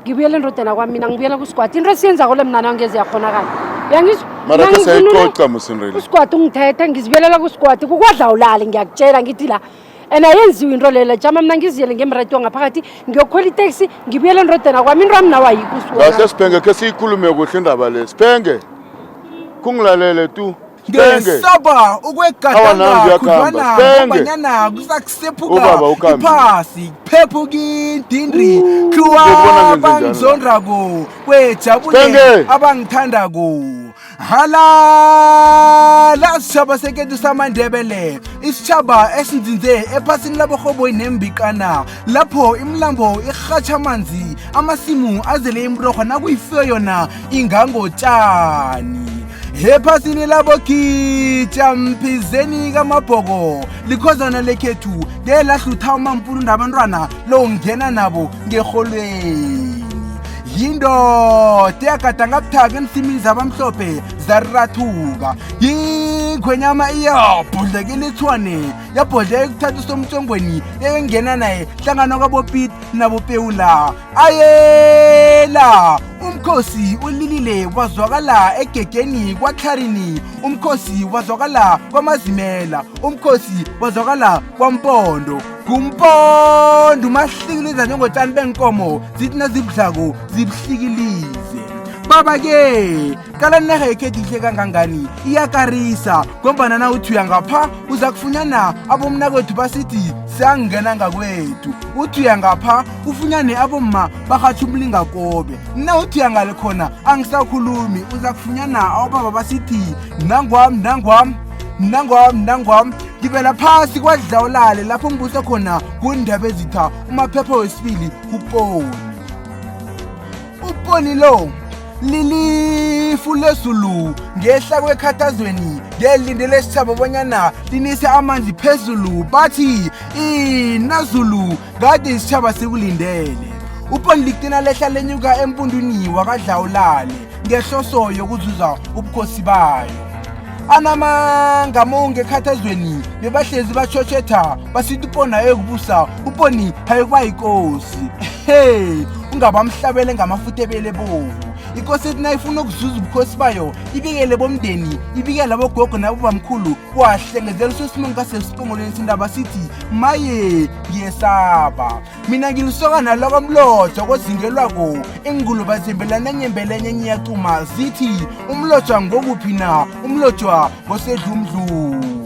ngibuyele endodeni kwami mina ngibuyela kuSigwadi into siyenza kole mina ngeze yakhonakala yangizwa mara kasayixoxa musindrile uSigwadi ungithethe ngizibelela kuSigwadi kukwadlawulale ngiyakutshela ngithi la ena yenziwe into lela jama mina ngiziyele ngemreto ngaphakathi ngiyokhwela itaxi ngibuyele endodeni kwami into yami nawa yikho uSigwadi kahle Siphenge ke siyikhulume kuhle indaba le Siphenge kungilalele tu ngesaba ukwegadanga khudwana ngobanyana kusakusephuka iphasi kuphephuka indindri kuwa bangizondrako kwejabule abangithandako halala sitshaba seketu samaNdebele isitshaba esinzinze ephasini laborhoboyi nembikana lapho imlambo irhatsha amanzi amasimu azele imrorho nakuyifiyo yona ingangotshani ephasini labokitja mphizeni kamabhoko likhozana lekhethu ngelahlutha umampulu nabantwana lo ngena nabo ngerholweni yindoda eyagada ngabuthaka ensimini zabamhlophe zarathuka yingwenyama iyabhodlekela ithwane yabhodleka ekuthatha usomtshongweni engena naye hlangana kwabopit nabopewula ayela umkhosi ulilile wazwakala egegeni kwaTlarini umkhosi wazwakala kwaMazimela umkhosi wazwakala kwaMpondo kumpondo umahlikiliza njengotshani benkomo zithi nazibudlako zibuhlikilize baba ke kala naga ekhethi ihle kangangani iyakarisa ngombana na uthi uyangapha uza kufunyana abomnakwethu basithi siyangena ngakwethu uthi uyangapha ufunyane abomma bahatsha umlingakobe na uthi uyangale khona angisakhulumi uza kufunyana abobaba basithi nangwam ngivela phasi kwadlawulale lapho ngibuse khona kundaba ezitha umaphepha wesibili uponi lo lilifu lesulu ngehla kwekhathazweni ngelindele isitshaba bonyana linise amanzi phezulu bathi inazulu kade isitshaba sikulindele uponi liqina lehla lenyuka empundwini wakadlawulale ngehloso yokuzuza ubukhosi bayo anamanga monge ekhathazweni bebahlezi batshotshotha basithi uponi ayekubusa uponi ayekuba yinkosi ungabamhlabele ngamafutebele bovu ikosi ethi nayifuna ukuzuza ubukhosi bayo ibikele bomndeni ibikele abogogo nabobamkhulu kwahlengezela uSosimungu kasesipongolweni sindaba sithi maye ngiyesaba mina ngilisokana lokomlotshwa kozingelwako inguluba zembelana nyembelenye nyiyacuma zithi umlotshwa ngokuphi na umlotshwa ngosedlumdlu